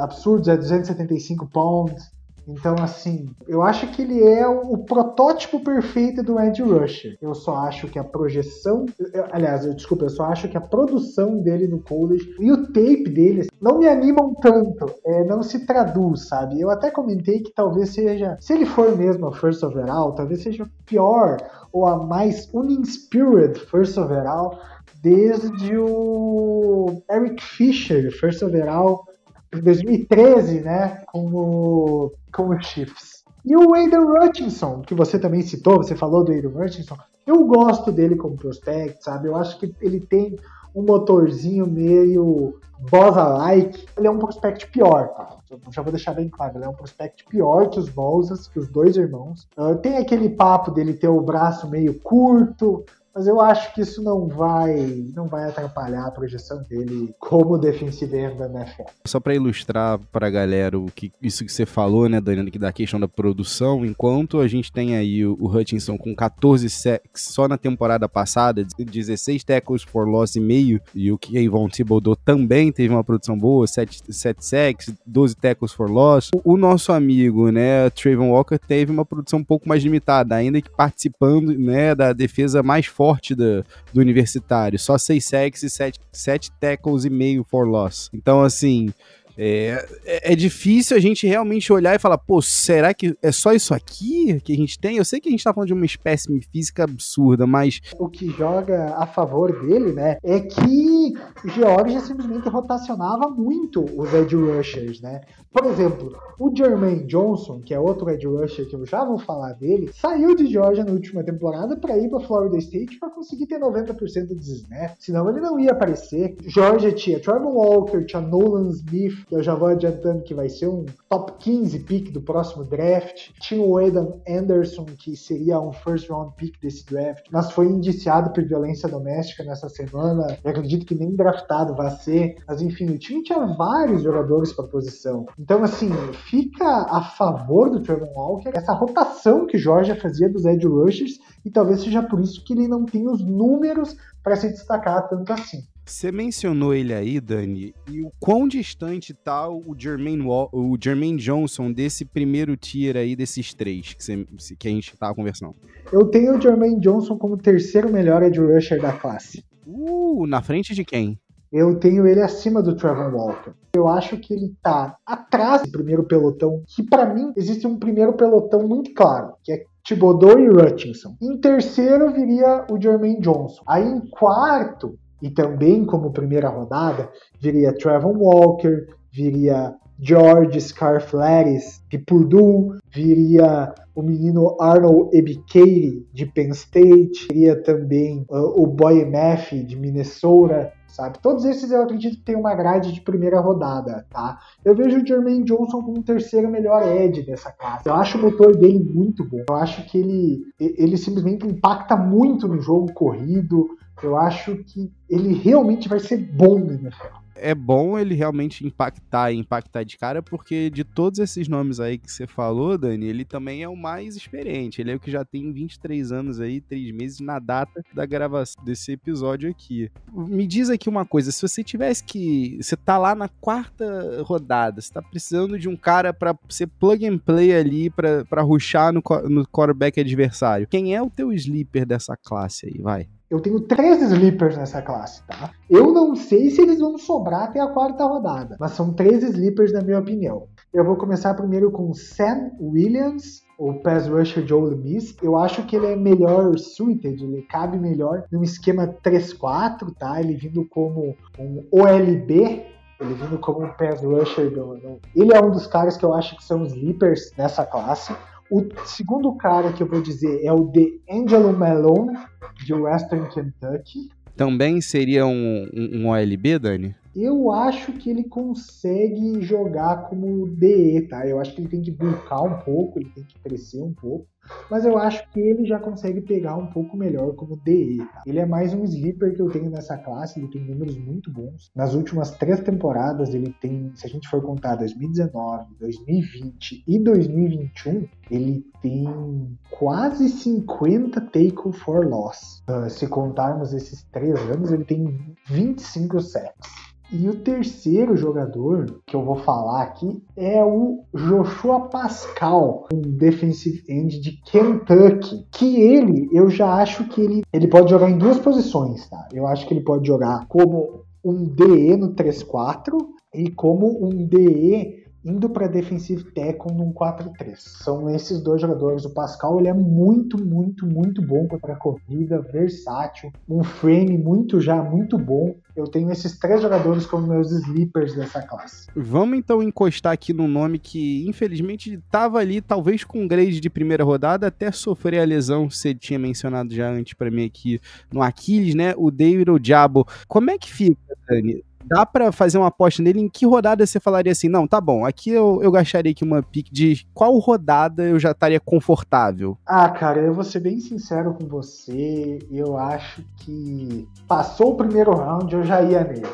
absurdos, 275 pounds. Então, assim, eu acho que ele é o protótipo perfeito do edge rusher. Eu só acho que a projeção... eu só acho que a produção dele no college e o tape dele não me animam tanto. Não se traduz, sabe? Eu até comentei que talvez seja... Se ele for mesmo a first overall, talvez seja pior ou a mais uninspired first overall desde o Eric Fisher, first overall, em 2013, né, com o Chiefs. E o Aiden Hutchinson, que você também citou, você falou do Aiden Hutchinson, eu gosto dele como prospect, sabe? Eu acho que ele tem um motorzinho meio Bosa-like. Ele é um prospect pior, tá? Eu já vou deixar bem claro, ele é um prospect pior que os Bosas, que os 2 irmãos. Tem aquele papo dele ter o braço meio curto, mas eu acho que isso não vai atrapalhar a projeção dele como defensive end da NFL. Só para ilustrar para a galera isso que você falou, né, Dani, da questão da produção, enquanto a gente tem aí o Hutchinson com 14 sacks só na temporada passada, 16 tackles for loss e meio, e o Kayvon Thibodeaux também teve uma produção boa, 7 sacks, 12 tackles for loss. O nosso amigo, né, Travon Walker, teve uma produção um pouco mais limitada, ainda que participando, né, da defesa mais forte do universitário, só 6 sacks e 7 tackles e meio for loss. Então, assim, é difícil a gente realmente olhar e falar, pô, será que é só isso aqui que a gente tem? Eu sei que a gente tá falando de uma espécime física absurda, mas... O que joga a favor dele, né, é que Georgia simplesmente rotacionava muito os edge rushers, né? Por exemplo, o Jermaine Johnson, que é outro edge rusher que eu já vou falar dele, saiu de Georgia na última temporada para ir para Florida State para conseguir ter 90% dos snaps, senão ele não ia aparecer. Georgia tinha Travon Walker, tinha Nolan Smith, que eu já vou adiantando que vai ser um top 15 pick do próximo draft. Tinha o Aidan Anderson, que seria um first round pick desse draft, mas foi indiciado por violência doméstica nessa semana. Eu acredito que nem draftado vai ser. Mas enfim, o time tinha vários jogadores para posição. Então, assim, fica a favor do Trevor Walker essa rotação que Georgia fazia dos edge rushers, e talvez seja por isso que ele não tem os números para se destacar tanto assim. Você mencionou ele aí, Dani, e o quão distante tá o Jermaine Johnson desse primeiro tier aí, desses três que a gente tava conversando? Eu tenho o Jermaine Johnson como terceiro melhor edge rusher da classe. Na frente de quem? Eu tenho ele acima do Trevor Walker. Eu acho que ele tá atrás do primeiro pelotão, que pra mim existe um primeiro pelotão muito claro, que é Thibodeau e Hutchinson. Em terceiro viria o Jermaine Johnson. Aí em quarto, e também como primeira rodada, viria Trevor Walker, viria George Scarflares de Purdue, viria o menino Arnold Ebikeiri de Penn State, viria também o Boy Math de Minnesota, sabe? Todos esses eu acredito que tem uma grade de primeira rodada, tá? Eu vejo o Jermaine Johnson como o terceiro melhor edge dessa classe. Eu acho o motor dele muito bom. Eu acho que ele simplesmente impacta muito no jogo corrido. Eu acho que ele realmente vai ser bom no NFL. É bom ele realmente impactar de cara, porque de todos esses nomes aí que você falou, Dani, ele também é o mais experiente. Ele é o que já tem 23 anos aí, 3 meses na data da gravação desse episódio aqui. Me diz aqui uma coisa, se você tivesse que... Você tá lá na quarta rodada, você tá precisando de um cara pra ser plug and play ali, pra rushar no quarterback adversário. Quem é o teu sleeper dessa classe aí, vai? Eu tenho 3 sleepers nessa classe, tá? Eu não sei se eles vão sobrar até a quarta rodada, mas são 3 sleepers na minha opinião. Eu vou começar primeiro com Sam Williams, o pass rusher de Ole Miss. Eu acho que ele é melhor suited, ele cabe melhor num esquema 3-4, tá? Ele vindo como um OLB, ele vindo como um pass rusher. Ele é um dos caras que eu acho que são sleepers nessa classe. O segundo cara que eu vou dizer é o DeAngelo Malone, de Western Kentucky. Também seria um OLB, Dani? Eu acho que ele consegue jogar como DE, tá? Eu acho que ele tem que bulkar um pouco, ele tem que crescer um pouco. Mas eu acho que ele já consegue pegar um pouco melhor como DE, tá? Ele é mais um sleeper que eu tenho nessa classe, ele tem números muito bons. Nas últimas 3 temporadas ele tem, se a gente for contar 2019, 2020 e 2021, ele tem quase 50 tackle for loss. Se contarmos esses 3 anos, ele tem 25 sacks. E o terceiro jogador que eu vou falar aqui é o Joshua Pascal, um defensive end de Kentucky, que eu já acho que ele pode jogar em 2 posições, tá? Eu acho que ele pode jogar como um DE no 3-4 e como um DE indo para defensive tackle num 4-3. São esses 2 jogadores. O Pascal, ele é muito, muito, muito bom contra a corrida, versátil, um frame muito bom. Eu tenho esses 3 jogadores como meus sleepers dessa classe. Vamos então encostar aqui num nome que infelizmente estava ali, talvez com grade de primeira rodada, até sofrer a lesão, você tinha mencionado já antes para mim aqui no Aquiles, né? O David Ojabo. Como é que fica, Dani? Dá pra fazer uma aposta nele? Em que rodada você falaria assim, não, tá bom, aqui eu gastaria aqui uma pick de qual rodada eu já estaria confortável? Ah, cara, eu vou ser bem sincero com você, eu acho que passou o primeiro round, eu já ia nele.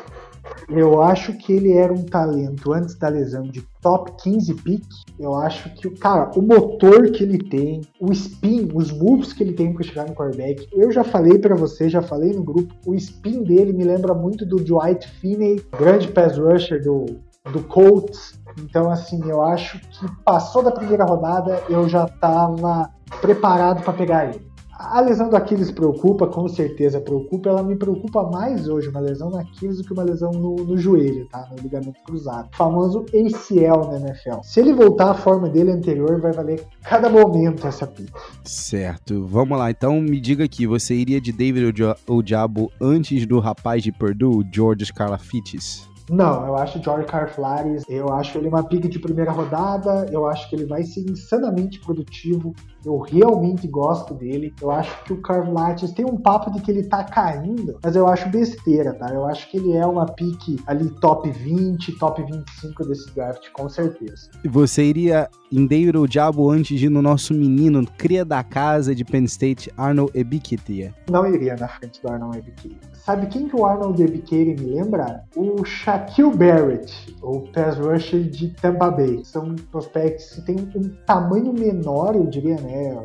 Eu acho que ele era um talento antes da lesão de top 15 pick. Eu acho que, cara, o motor que ele tem, o spin, os moves que ele tem para chegar no quarterback. Eu já falei para você, já falei no grupo, o spin dele me lembra muito do Dwight Finney, grande pass rusher do Colts. Então, assim, eu acho que passou da primeira rodada, eu já estava preparado para pegar ele. A lesão do Aquiles preocupa, com certeza preocupa. Ela me preocupa mais hoje, uma lesão no Aquiles, do que uma lesão no joelho, tá? No ligamento cruzado. O famoso ACL na NFL. Se ele voltar à forma dele anterior, vai valer cada momento essa pick. Certo. Vamos lá. Então, me diga aqui, você iria de David Ojabo antes do rapaz de Purdue, George Karlaftis? Não, eu acho o George Karlaftis, eu acho ele uma pick de primeira rodada, eu acho que ele vai ser insanamente produtivo, eu realmente gosto dele, eu acho que o Karlaftis tem um papo de que ele tá caindo, mas eu acho besteira, tá? Eu acho que ele é uma pick ali top 20, top 25 desse draft, com certeza. E você iria em David Ojabo antes de ir no nosso menino, cria da casa de Penn State, Arnold Ebiketie? Não iria na frente do Arnold Ebiketie. Sabe quem que o Arnold Ebiketie me lembra? O Shaquille Barrett, o pass rusher de Tampa Bay. São prospects que têm um tamanho menor, eu diria, né,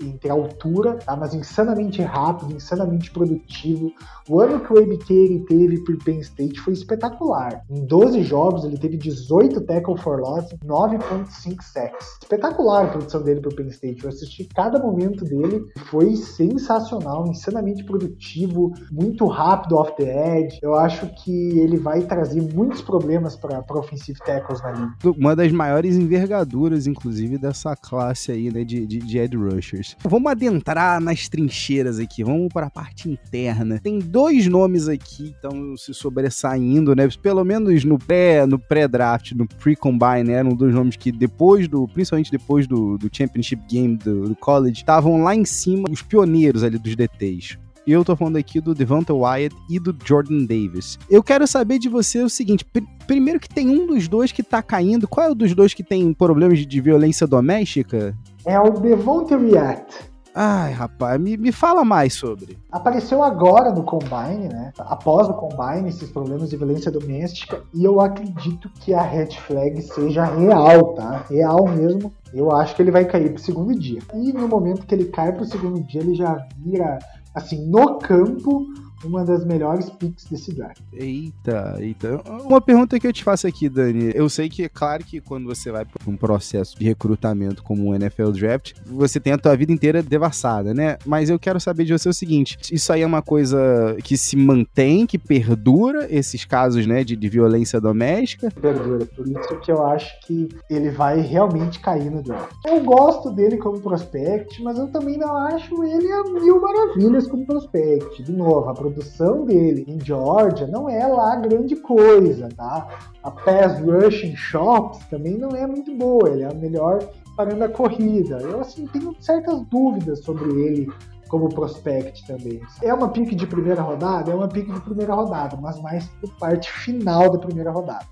entre altura, tá? Mas insanamente rápido, insanamente produtivo. O ano que o Ebiketie teve por Penn State foi espetacular. Em 12 jogos, ele teve 18 tackle for loss, 9.5 sacks. Espetacular a produção dele por Penn State. Eu assisti cada momento dele, foi sensacional, insanamente produtivo, muito rápido off the edge. Eu acho que ele vai trazer muitos problemas para offensive tackles na liga. Uma das maiores envergaduras, inclusive, dessa classe aí, né, de edge rushers. Vamos adentrar nas trincheiras aqui, vamos para a parte interna. Tem 2 nomes aqui, então, se sobressaindo, né, pelo menos no pré-draft, no pre-combine, né, eram 2 nomes que principalmente depois do championship game do college, estavam lá em cima, os pioneiros ali dos DTs. Eu tô falando aqui do Devonta Wyatt e do Jordan Davis. Eu quero saber de você o seguinte, primeiro que tem um dos 2 que tá caindo, qual é o dos 2 que tem problemas de violência doméstica? É o Devonta Wyatt. Ai, rapaz, me fala mais sobre. Apareceu agora no Combine, né? Após o Combine, esses problemas de violência doméstica, e eu acredito que a red flag seja real, tá? Real mesmo. Eu acho que ele vai cair pro segundo dia. E no momento que ele cai pro segundo dia, ele já vira, assim, no campo, uma das melhores picks desse draft. Eita. Uma pergunta que eu te faço aqui, Dani. Eu sei que é claro que quando você vai para um processo de recrutamento como o NFL Draft, você tem a tua vida inteira devassada, né? Mas eu quero saber de você o seguinte, isso aí é uma coisa que se mantém, que perdura, esses casos, né, de violência doméstica? Perdura, por isso que eu acho que ele vai realmente cair no draft. Eu gosto dele como prospect, mas eu também não acho ele a mil maravilhas como prospect. De novo, a produção dele em Georgia não é lá grande coisa, tá? A pass rushing shops também não é muito boa, ele é a melhor parando a corrida. Eu, assim, tenho certas dúvidas sobre ele como prospect também. É uma pick de primeira rodada? É uma pick de primeira rodada, mas mais por parte final da primeira rodada.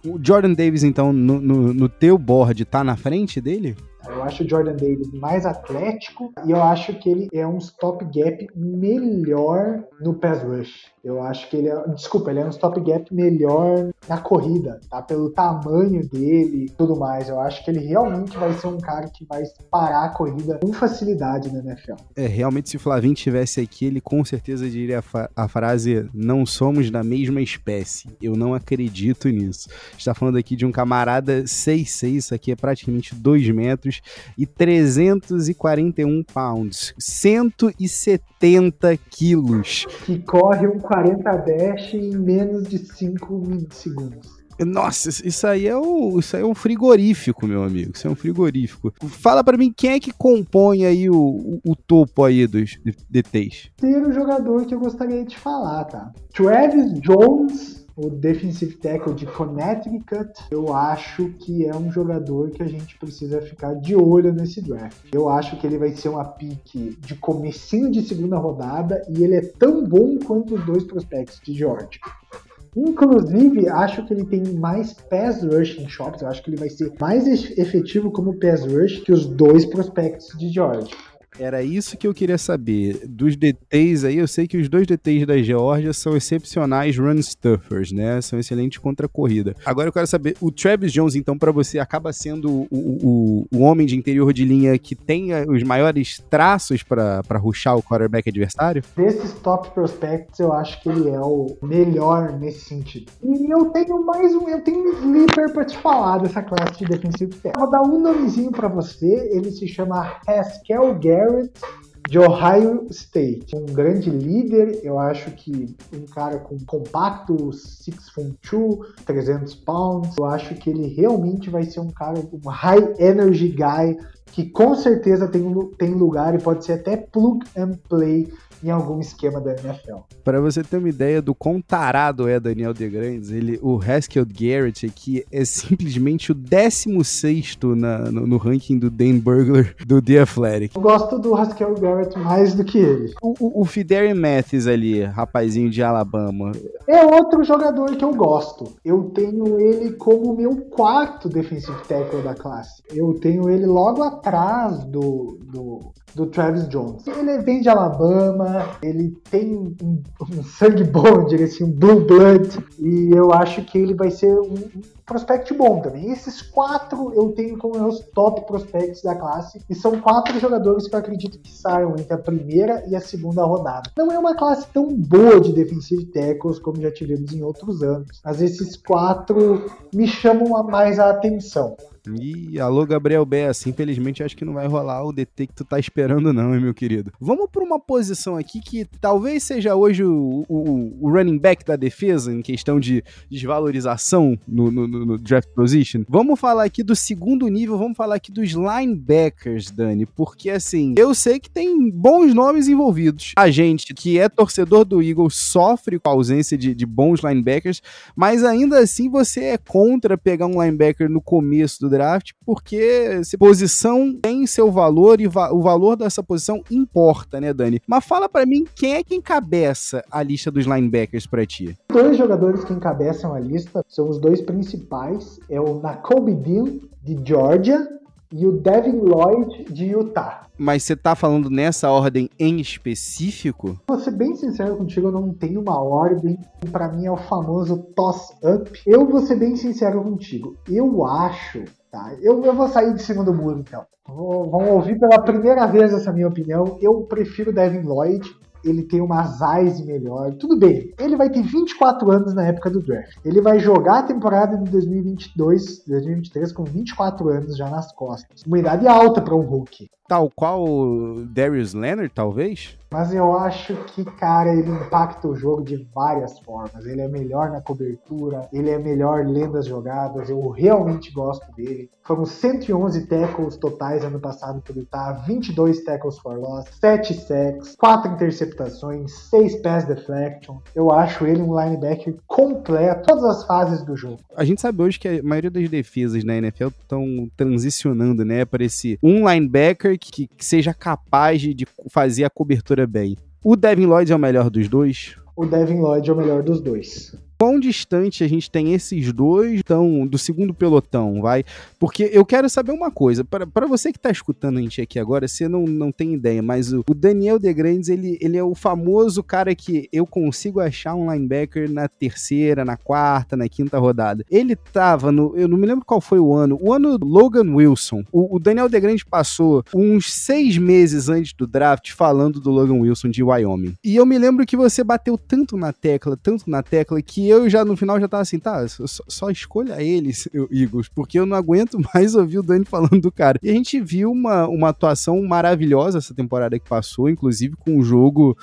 O Jordan Davis, então, no teu board, tá na frente dele? Eu acho o Jordan Davis mais atlético e eu acho que ele é um stop gap melhor no pass rush. Eu acho que ele é um stop gap melhor na corrida, tá? Pelo tamanho dele e tudo mais. Eu acho que ele realmente vai ser um cara que vai parar a corrida com facilidade na NFL. Realmente, se o Flavinho estivesse aqui, ele com certeza diria a frase: não somos da mesma espécie. Eu não acredito nisso. Está falando aqui de um camarada 6'6", isso aqui é praticamente 2 metros e 341 pounds, 170 quilos. Que corre um 40 dash em menos de 5 segundos. Nossa, isso aí é um frigorífico, meu amigo. Isso é um frigorífico. Fala pra mim quem é que compõe aí o topo aí dos DTs. Tem um jogador que eu gostaria de falar, tá? Travis Jones, o defensive tackle de Connecticut, eu acho que é um jogador que a gente precisa ficar de olho nesse draft. Eu acho que ele vai ser uma pick de comecinho de segunda rodada e ele é tão bom quanto os 2 prospects de Georgia. Inclusive, acho que ele tem mais pass rush em shops, eu acho que ele vai ser mais efetivo como pass rush que os 2 prospects de Georgia. Era isso que eu queria saber. Dos DTs aí, eu sei que os 2 DTs da Geórgia são excepcionais run stuffers, né? São excelentes contra a corrida. Agora eu quero saber, o Travis Jones, então, pra você, acaba sendo o homem de interior de linha que tem os maiores traços pra rushar o quarterback adversário? Desses top prospects, eu acho que ele é o melhor nesse sentido. E eu tenho um sleeper pra te falar dessa classe de defensive tackle. Vou dar um nomezinho pra você, ele se chama Haskell Garrett, de Ohio State. Um grande líder, eu acho que um cara com compacto, 6'2", 300 pounds, eu acho que ele realmente vai ser um cara, um high energy guy que com certeza tem lugar e pode ser até plug and play em algum esquema da NFL. Para você ter uma ideia do quão tarado é Daniel DeGrandes, o Haskell Garrett aqui é simplesmente o 16º no ranking do Dan Burglar do The Athletic. Eu gosto do Haskell Garrett mais do que ele. O Fidarian Mathis ali, rapazinho de Alabama. É outro jogador que eu gosto. Eu tenho ele como meu 4º defensive tackle da classe. Eu tenho ele logo atrás do Travis Jones. Ele vem de Alabama, ele tem um sangue bom, diria assim, um blue blood, e eu acho que ele vai ser um prospect bom também. Esses 4 eu tenho como meus top prospects da classe, e são 4 jogadores que eu acredito que saiam entre a primeira e a segunda rodada. Não é uma classe tão boa de defensive tackles como já tivemos em outros anos, mas esses 4 me chamam mais a atenção. Ih, alô Gabriel Bessa, infelizmente acho que não vai rolar o DT que tu tá esperando não, hein, meu querido. Vamos pra uma posição aqui que talvez seja hoje o running back da defesa, em questão de desvalorização no draft position. Vamos falar aqui do segundo nível, vamos falar aqui dos linebackers, Dani, porque assim, eu sei que tem bons nomes envolvidos. A gente que é torcedor do Eagles sofre com a ausência de bons linebackers, mas ainda assim você é contra pegar um linebacker no começo do draft, porque essa posição tem seu valor e o valor dessa posição importa, né, Dani? Mas fala pra mim, quem é que encabeça a lista dos linebackers pra ti? 2 jogadores que encabeçam a lista são os 2 principais, é o Nakobe Dean, de Georgia, e o Devin Lloyd, de Utah. Mas você tá falando nessa ordem em específico? Vou ser bem sincero contigo, eu não tenho uma ordem. Pra mim é o famoso toss-up. Eu vou ser bem sincero contigo. Eu acho, tá? Eu vou sair de cima do muro, então. Vamos ouvir pela primeira vez essa minha opinião. Eu prefiro o Devin Lloyd. Ele tem uma size melhor. Tudo bem, ele vai ter 24 anos na época do draft. Ele vai jogar a temporada de 2023 com 24 anos já nas costas. Uma idade alta para um rookie. Tal qual o Darius Leonard, talvez? Mas eu acho que, cara, ele impacta o jogo de várias formas. Ele é melhor na cobertura, ele é melhor lendo as jogadas, eu realmente gosto dele. Foram 111 tackles totais ano passado por Utah, 22 tackles for loss, 7 sacks, 4 interceptações, 6 pass deflection. Eu acho ele um linebacker completo, todas as fases do jogo. A gente sabe hoje que a maioria das defesas na NFL estão transicionando, né, para esse um linebacker que seja capaz de fazer a cobertura bem. O Devin Lloyd é o melhor dos dois? O Devin Lloyd é o melhor dos dois. Quão distante a gente tem esses dois do segundo pelotão, vai? Porque eu quero saber uma coisa, para você que tá escutando a gente aqui agora, você não tem ideia, mas o Daniel DeGrandes, ele é o famoso cara que eu consigo achar um linebacker na terceira, na quarta, na quinta rodada. Ele tava eu não me lembro qual foi o ano do Logan Wilson. O Daniel DeGrandes passou uns 6 meses antes do draft falando do Logan Wilson de Wyoming. E eu me lembro que você bateu tanto na tecla, que eu já no final já tava assim, tá, só escolha eles, Eagles, porque eu não aguento mais ouvir o Dani falando do cara. E a gente viu uma atuação maravilhosa essa temporada que passou, inclusive com um jogo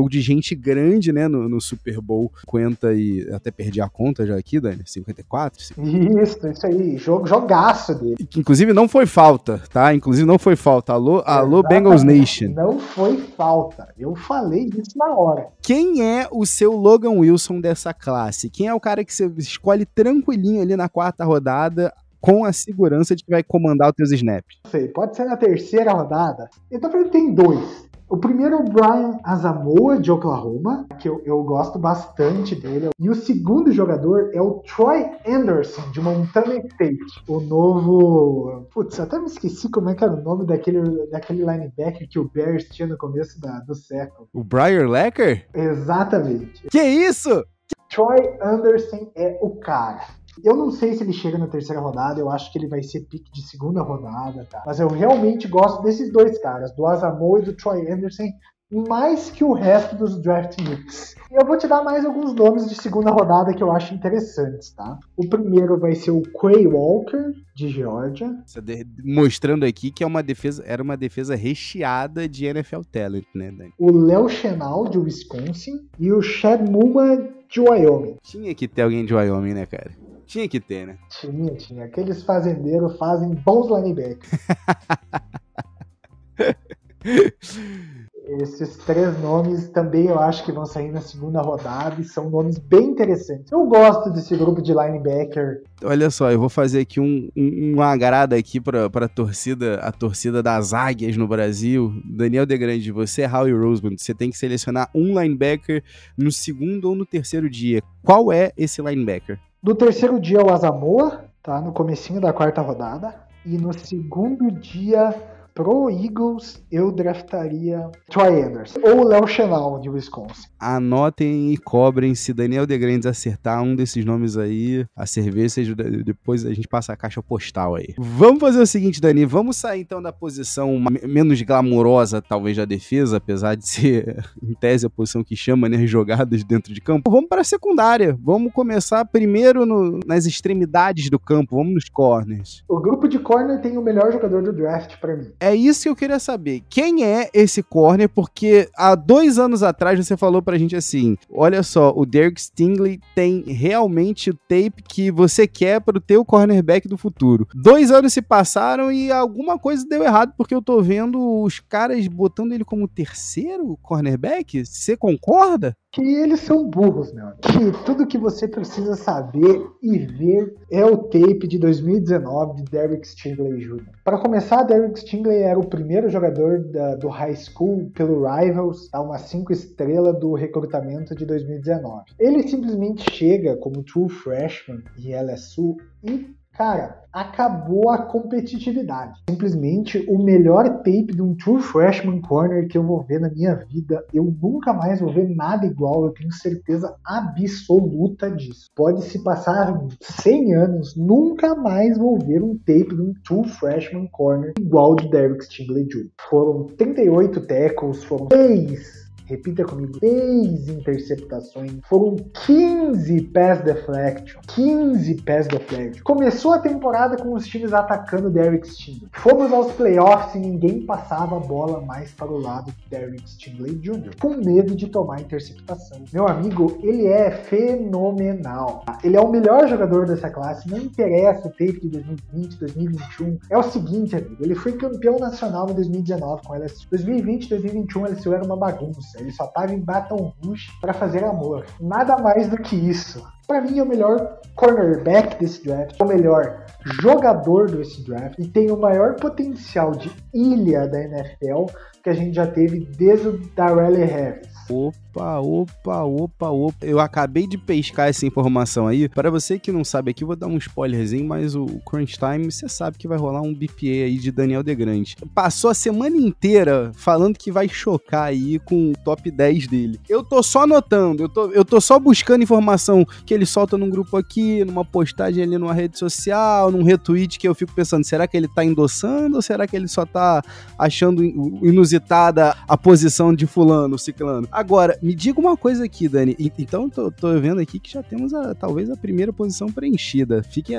de gente grande, né, no Super Bowl 50 e até perdi a conta já aqui, Dani, 54? Isso aí, jogaço dele. Que, inclusive não foi falta, tá? Inclusive não foi falta. Alô Bengals Nation. Não foi falta, eu falei disso na hora. Quem é o seu Logan Wilson dessa classe? Quem é o cara que você escolhe tranquilinho ali na quarta rodada com a segurança de que vai comandar os teus snaps? Não sei, pode ser na terceira rodada. Eu tô falando que tem 2. O primeiro é o Brian Asamoah, de Oklahoma, que eu gosto bastante dele. E o segundo jogador é o Troy Anderson, de Montana State. O novo... Putz, até me esqueci como é que era o nome daquele linebacker que o Bears tinha no começo do século. O Brian Lecker? Exatamente. Que isso? Troy Anderson é o cara. Eu não sei se ele chega na terceira rodada, eu acho que ele vai ser pick de segunda rodada, tá? Mas eu realmente gosto desses 2 caras, do Asamoah e do Troy Anderson, mais que o resto dos draft picks. Eu vou te dar mais alguns nomes de segunda rodada que eu acho interessantes, tá? O primeiro vai ser o Quay Walker, de Georgia. Mostrando aqui que era uma defesa recheada de NFL talent, né, Dani? O Léo Chenal, de Wisconsin, e o Chad Muma, de Wyoming. Tinha que ter alguém de Wyoming, né, cara? Tinha que ter, né? Tinha. Aqueles fazendeiros fazem bons linebackers. Esses 3 nomes também eu acho que vão sair na segunda rodada e são nomes bem interessantes. Eu gosto desse grupo de linebacker. Olha só, eu vou fazer aqui um agrado aqui para a torcida das Águias no Brasil. Daniel Degrande, você é Howie Roseman, você tem que selecionar um linebacker no segundo ou no terceiro dia. Qual é esse linebacker? No terceiro dia o Asamoah, tá? No comecinho da 4ª rodada. E no segundo dia, pro Eagles, eu draftaria Troy Anderson ou Léo Chenal, de Wisconsin. Anotem e cobrem, se Daniel Degrande acertar um desses nomes aí, a cerveja, depois a gente passa a caixa postal aí. Vamos fazer o seguinte, Dani, vamos sair então da posição menos glamurosa, talvez, da defesa, apesar de ser, em tese, a posição que chama, né, as jogadas dentro de campo. Vamos para a secundária, vamos começar primeiro nas extremidades do campo, vamos nos corners. O grupo de corner tem o melhor jogador do draft pra mim. É isso que eu queria saber, quem é esse corner, porque há 2 anos atrás você falou pra gente assim, olha só, o Derek Stingley tem realmente o tape que você quer pro teu cornerback do futuro. 2 anos se passaram e alguma coisa deu errado, porque eu tô vendo os caras botando ele como terceiro cornerback. Você concorda? Que eles são burros, meu. Que tudo que você precisa saber e ver é o tape de 2019 de Derek Stingley Jr. Para começar, Derek Stingley era o primeiro jogador do high school pelo Rivals, uma 5 estrelas do recrutamento de 2019. Ele simplesmente chega como true freshman em LSU e, cara, acabou a competitividade. Simplesmente o melhor tape de um true freshman corner que eu vou ver na minha vida. Eu nunca mais vou ver nada igual, eu tenho certeza absoluta disso. Pode se passar 100 anos, nunca mais vou ver um tape de um true freshman corner igual de Derek Stingley Jr. Foram 38 tackles, foram 6... Repita comigo, 6 interceptações, foram 15 pass deflection. Começou a temporada com os times atacando Derek Stingley. Fomos aos playoffs e ninguém passava a bola mais para o lado de Derek Stingley Jr., com medo de tomar interceptação. Meu amigo, ele é fenomenal. Ele é o melhor jogador dessa classe, não interessa o tape de 2020, 2021. É o seguinte, amigo, ele foi campeão nacional em 2019 com LSU. 2020, 2021, LSU era uma bagunça. Ele só tava em Baton Rouge para fazer amor. Nada mais do que isso. Para mim é o melhor cornerback desse draft, o melhor jogador desse draft e tem o maior potencial de ilha da NFL que a gente já teve desde o Darrelle Harris. Opa. Eu acabei de pescar essa informação aí. Para você que não sabe aqui, eu vou dar um spoilerzinho, mas o Crunch Time, você sabe que vai rolar um BPA aí de Daniel Degrande. Passou a semana inteira falando que vai chocar aí com o top 10 dele. Eu tô só anotando, eu tô só buscando informação que ele solta num grupo aqui, numa postagem ali numa rede social, num retweet que eu fico pensando, será que ele tá endossando ou será que ele só tá achando inusitada a posição de fulano, ciclano? Agora, me diga uma coisa aqui, Dani. Então, tô vendo aqui que já temos talvez a primeira posição preenchida. Fiquem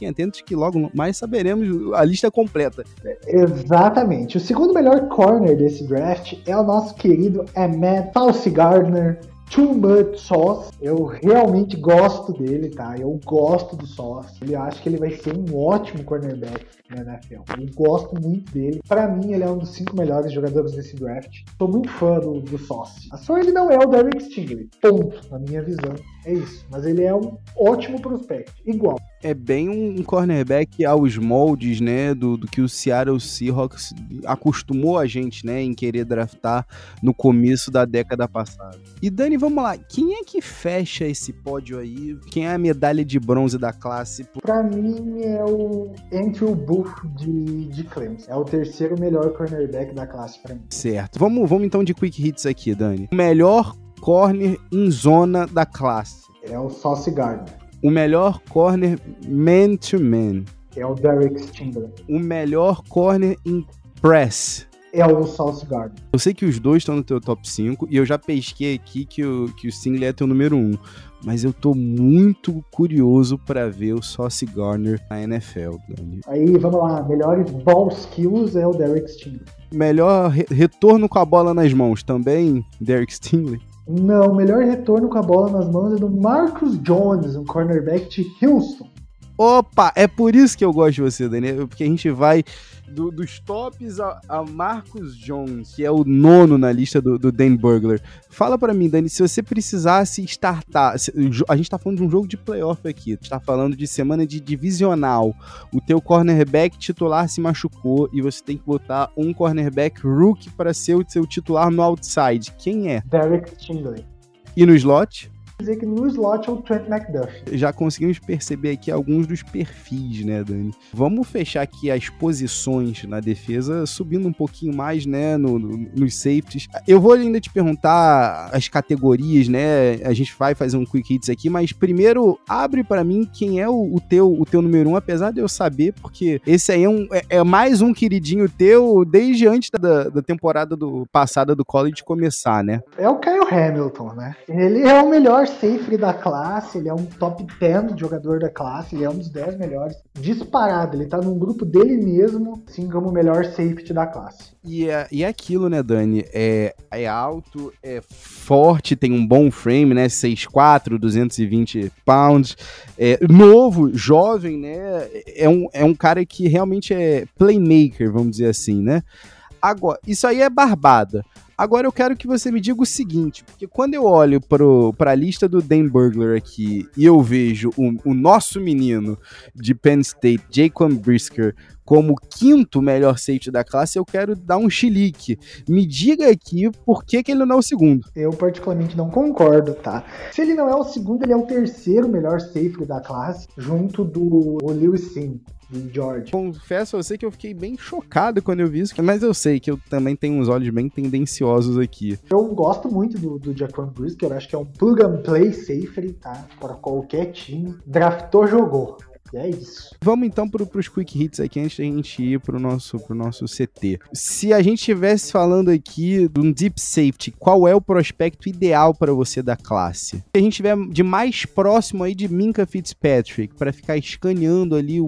atentos que logo mais saberemos a lista completa. Exatamente. O segundo melhor corner desse draft é o nosso querido Ahmed Falsey Gardner. Too Much Sauce. Eu realmente gosto dele, tá? Eu gosto do Sauce. Eu acho que ele vai ser um ótimo cornerback na NFL. Eu gosto muito dele. Pra mim, ele é um dos 5 melhores jogadores desse draft. Sou muito fã do Sauce. Só ele não é o Derek Stingley. Ponto. Na minha visão. É isso. Mas ele é um ótimo prospect. Igual. É bem um cornerback aos moldes, né, do que o Seattle Seahawks acostumou a gente, né, em querer draftar no começo da década passada. E Dani, vamos lá, quem é que fecha esse pódio aí? Quem é a medalha de bronze da classe? Pra mim é o Andrew Booth de Clemson. É o terceiro melhor cornerback da classe pra mim. Certo. Vamos então de quick hits aqui, Dani. O melhor corner em zona da classe. É o Sauce Gardner. O melhor corner man-to-man. É o Derek Stingley. O melhor corner em press. É o Sauce Gardner. Eu sei que os dois estão no teu top 5 e eu já pesquei aqui que o Stingley é teu número 1. Mas eu tô muito curioso pra ver o Sauce Gardner na NFL, Dani. Aí, vamos lá. Melhores ball skills é o Derek Stingley. Melhor retorno com a bola nas mãos também, Derek Stingley? Não, o melhor retorno com a bola nas mãos é do Marcus Jones, um cornerback de Houston. Opa, é por isso que eu gosto de você, Dani, porque a gente vai dos tops a Marcus Jones, que é o 9º na lista do Dan Burglar. Fala pra mim, Dani, se você precisasse startar, a gente tá falando de um jogo de playoff aqui, tu tá falando de semana de divisional, o teu cornerback titular se machucou e você tem que botar um cornerback rookie para ser o seu titular no outside. Quem é? Derek Stingley. E no slot? Dizer que no slot é o Trent McDuffie. Já conseguimos perceber aqui alguns dos perfis, né, Dani? Vamos fechar aqui as posições na defesa, subindo um pouquinho mais, né, nos safeties. Eu vou ainda te perguntar as categorias, né? A gente vai fazer um quick hits aqui, mas primeiro abre pra mim quem é o teu número 1, apesar de eu saber, porque esse aí é mais um queridinho teu desde antes da temporada passada do college começar, né? É o Kyle Hamilton, né? Ele é o melhor safety da classe, ele é um top 10 jogador da classe, ele é um dos 10 melhores, disparado, ele tá num grupo dele mesmo, assim como o melhor safety da classe. E é aquilo, né, Dani, é alto, é forte, tem um bom frame, né, 6'4", 220 pounds, novo, jovem, né, é um cara que realmente é playmaker, vamos dizer assim, né. Agora, isso aí é barbada. Agora eu quero que você me diga o seguinte, porque quando eu olho para a lista do Dan Burglar aqui e eu vejo o nosso menino de Penn State, Jaquan Brisker, como o 5º melhor safety da classe, eu quero dar um chilique. Me diga aqui por que ele não é o 2º. Eu particularmente não concordo, tá? Se ele não é o 2º, ele é o 3º melhor safety da classe, junto do Lewis Singh, de Georgia. Confesso a você que eu fiquei bem chocado quando eu vi isso, mas eu sei que eu também tenho uns olhos bem tendenciosos aqui. Eu gosto muito do Jaquan Brisker, eu acho que é um plug and play safety, tá? Para qualquer time. Draftou, jogou. E é isso. Vamos então pros quick hits aqui antes da gente ir pro nosso CT. Se a gente estivesse falando aqui de um deep safety, qual é o prospecto ideal para você da classe? Se a gente tiver de mais próximo aí de Minkah Fitzpatrick, para ficar escaneando ali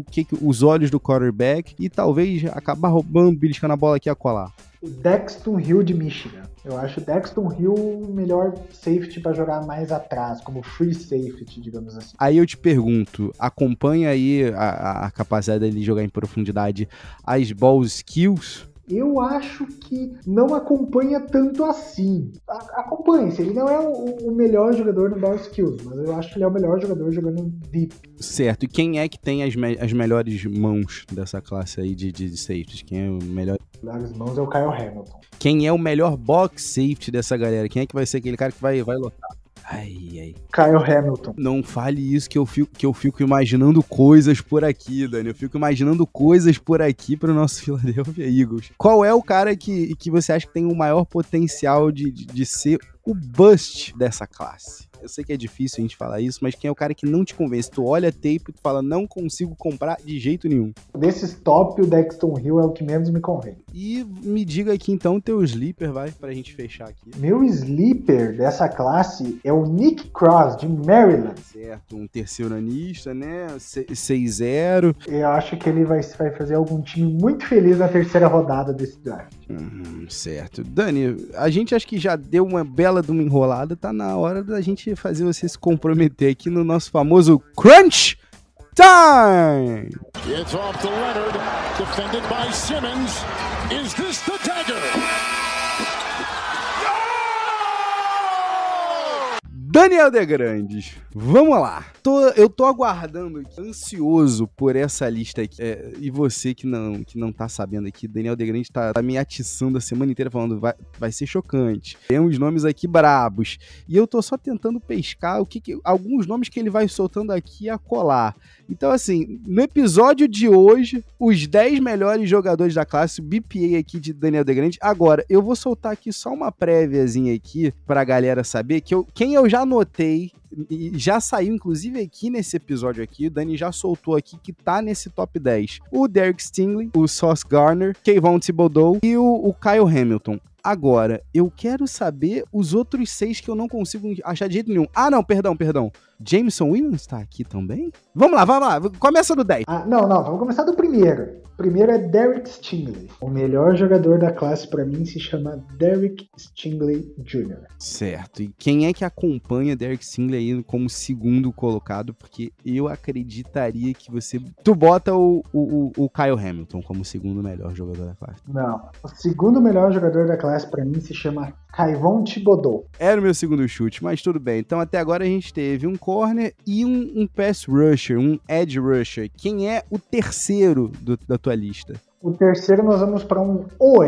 os olhos do quarterback e talvez acabar roubando, beliscando a bola aqui a colar. O Daxton Hill de Michigan. Eu acho o Daxton Hill o melhor safety para jogar mais atrás, como free safety, digamos assim. Aí eu te pergunto, acompanha aí a capacidade dele de jogar em profundidade as ball skills? Eu acho que não acompanha tanto assim. Acompanha, ele não é o melhor jogador no ball skills, mas eu acho que ele é o melhor jogador jogando deep. Certo, e quem é que tem as melhores mãos dessa classe aí de safeties? Quem é o melhor? As mãos é o Kyle Hamilton. Quem é o melhor box safety dessa galera? Quem é que vai ser aquele cara que vai lotar? Ai. Kyle Hamilton. Não fale isso que eu fico imaginando coisas por aqui, Dani. Eu fico imaginando coisas por aqui pro nosso Philadelphia Eagles. Qual é o cara que você acha que tem o maior potencial de ser o bust dessa classe? Eu sei que é difícil a gente falar isso, mas quem é o cara que não te convence? Tu olha a tape e tu fala, não consigo comprar de jeito nenhum. Desses top, o Daxton Hill é o que menos me convém. E me diga aqui então o teu sleeper, vai, pra gente fechar aqui. Meu sleeper dessa classe é o Nick Cross, de Maryland. Certo, um terceiranista, né? 6-0. Eu acho que ele vai fazer algum time muito feliz na terceira rodada desse draft. Certo. Dani, a gente acho que já deu uma bela de uma enrolada, tá na hora da gente fazer você se comprometer aqui no nosso famoso Crunch Time! It's off to Leonard, defended by Simmons. Is this the dagger? Daniel Degrandes, vamos lá. Eu tô aguardando aqui, ansioso por essa lista aqui. E você que não tá sabendo aqui, Daniel Degrandes tá me atiçando a semana inteira falando vai ser chocante. Tem uns nomes aqui brabos. E eu tô só tentando pescar alguns nomes que ele vai soltando aqui a colar. Então, assim, no episódio de hoje, os 10 melhores jogadores da classe, o BPA aqui de Daniel Degrandes. Agora, eu vou soltar aqui só uma préviazinha aqui pra galera saber quem eu já anotei, e já saiu inclusive aqui nesse episódio aqui, o Dani já soltou aqui que tá nesse top 10. O Derek Stingley, o Sauce Gardner, Kayvon Thibodeau e o Kyle Hamilton. Agora, eu quero saber os outros 6 que eu não consigo achar de jeito nenhum. Ah, não, perdão. Jameson Williams tá aqui também? Vamos lá. Começa do 10. Não, vamos começar do primeiro. O primeiro é Derek Stingley. O melhor jogador da classe pra mim se chama Derek Stingley Jr. Certo. E quem é que acompanha Derek Stingley aí como segundo colocado? Porque eu acreditaria que tu bota o Kyle Hamilton como segundo melhor jogador da classe. Não. O segundo melhor jogador da classe pra mim se chama Kayvon Thibodeau. Era o meu segundo chute, mas tudo bem. Então até agora a gente teve um corner e um pass rusher, um edge rusher. Quem é o terceiro da tua lista? O terceiro nós vamos para um OL.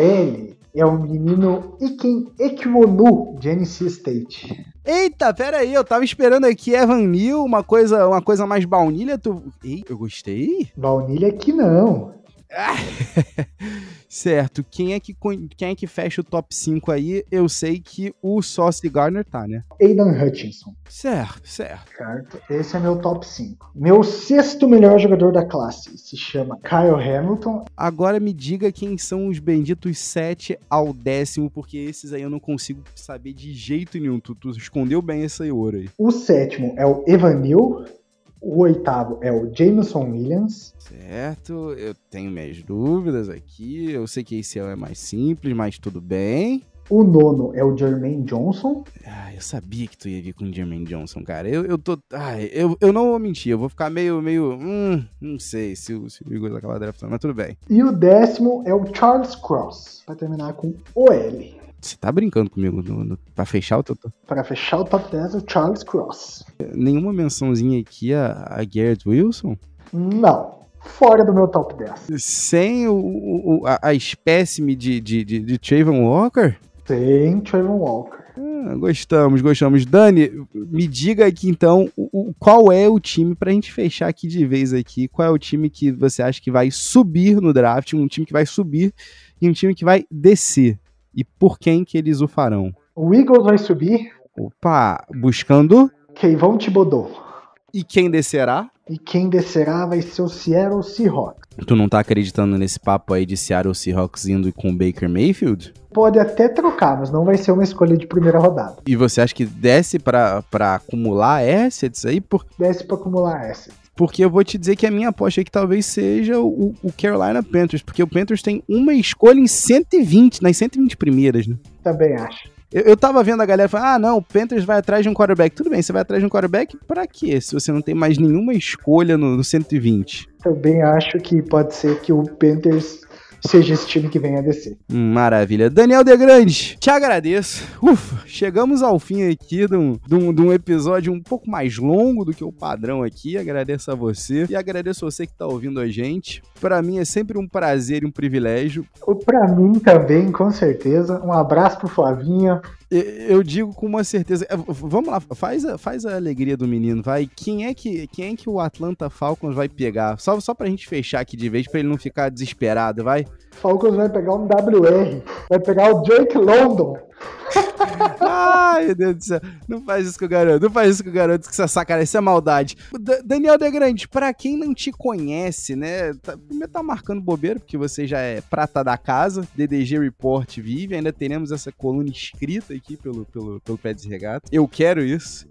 É o menino Ikem Ekwonu, de NC State. Eita, pera aí, eu tava esperando aqui Evan Neal, uma coisa mais baunilha. Ei, eu gostei? Baunilha aqui não. Certo, quem é que fecha o top 5 aí? Eu sei que o Sauce Gardner tá, né? Aidan Hutchinson. Certo. Esse é meu top 5. Meu sexto melhor jogador da classe se chama Kyle Hamilton. Agora me diga quem são os benditos 7 ao 10º, porque esses aí eu não consigo saber de jeito nenhum. Tu escondeu bem esse ouro aí. O sétimo é o Evan Neal. O oitavo é o Jameson Williams. Certo, eu tenho minhas dúvidas aqui. Eu sei que esse é mais simples, mas tudo bem. O nono é o Jermaine Johnson. Eu sabia que tu ia vir com o Jermaine Johnson, cara. Eu não vou mentir, eu vou ficar meio não sei se o Eagles acaba draftando, mas tudo bem. E o décimo é o Charles Cross, pra terminar com OL. Você tá brincando comigo pra fechar o teu top? Pra fechar o top 10 é o Charles Cross. Nenhuma mençãozinha aqui a Garrett Wilson? Não. Fora do meu top 10. Sem a espécime de Trayvon Walker? Sem Trayvon Walker. Gostamos. Dani, me diga aqui então qual é o time, pra gente fechar aqui de vez aqui, qual é o time que você acha que vai subir no draft, um time que vai subir e um time que vai descer. E por quem que eles o farão? O Eagles vai subir. Opa, buscando? Kayvon Thibodeau. E quem descerá? E quem descerá vai ser o Seattle Seahawks. Tu não tá acreditando nesse papo aí de Seattle Seahawks indo com o Baker Mayfield? Pode até trocar, mas não vai ser uma escolha de primeira rodada. E você acha que desce pra acumular assets aí? Desce pra acumular assets. Porque eu vou te dizer que a minha aposta é que talvez seja o Carolina Panthers, porque o Panthers tem uma escolha em 120, nas 120 primeiras, né? Também acho. Eu tava vendo a galera falando, não, o Panthers vai atrás de um quarterback. Tudo bem, você vai atrás de um quarterback pra quê? Se você não tem mais nenhuma escolha no 120. Também acho que pode ser que o Panthers seja esse time que venha a descer. Maravilha. Daniel Degrande, te agradeço. Chegamos ao fim aqui de um episódio um pouco mais longo do que o padrão aqui. Agradeço a você e agradeço a você que tá ouvindo a gente. Para mim é sempre um prazer e um privilégio. Para mim também, com certeza. Um abraço pro Flavinha. Eu digo com uma certeza. Vamos lá, faz a alegria do menino, vai. Quem é que o Atlanta Falcons vai pegar? Só pra gente fechar aqui de vez, pra ele não ficar desesperado, vai. Falcons vai pegar um WR. Vai pegar o Drake London. Ai, meu Deus do céu. Não faz isso com o garoto. Que essa sacanagem, isso é maldade. Daniel Degrande, pra quem não te conhece, né? Primeiro tá marcando bobeira, porque você já é prata da casa. DDG Report vive. Ainda teremos essa coluna escrita aqui pelo Peds Regata. Eu quero isso.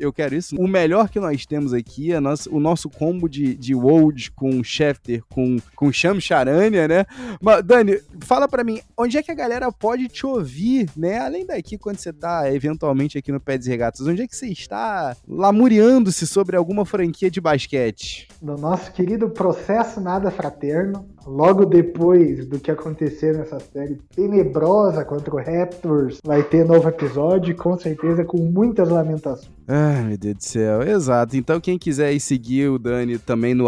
O melhor que nós temos aqui é o nosso combo de Wold com Schefter, com Sham Charania, né? Mas, Dani, fala pra mim, onde é que a galera pode te ouvir, né? Além daqui, quando você tá eventualmente aqui no Peds Regatas, onde é que você está lamuriando-se sobre alguma franquia de basquete? No nosso querido Processo Nada Fraterno, logo depois do que aconteceu nessa série tenebrosa contra o Raptors, vai ter novo episódio, com certeza com muitas lamentações. Ai, meu Deus do céu, exato. Então quem quiser aí seguir o Dani também no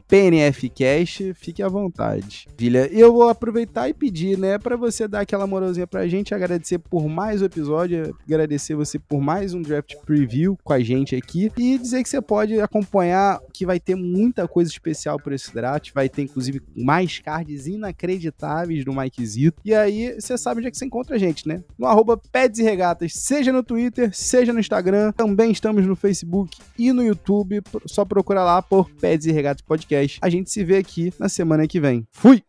@PNFcast, fique à vontade. Filha, eu vou aproveitar e pedir, né, pra você dar aquela moralzinha pra gente, agradecer por mais um episódio, agradecer você por mais um Draft Preview com a gente aqui e dizer que você pode acompanhar que vai ter muita coisa especial por esse draft, vai ter inclusive mais cards inacreditáveis do Mike Zito. E aí, você sabe onde é que você encontra a gente, né? No @Peds e Regatas, seja no Twitter, seja no Instagram, também estamos no Facebook e no YouTube, só procura lá por Peds e Regatas Podcast. A gente se vê aqui na semana que vem. Fui!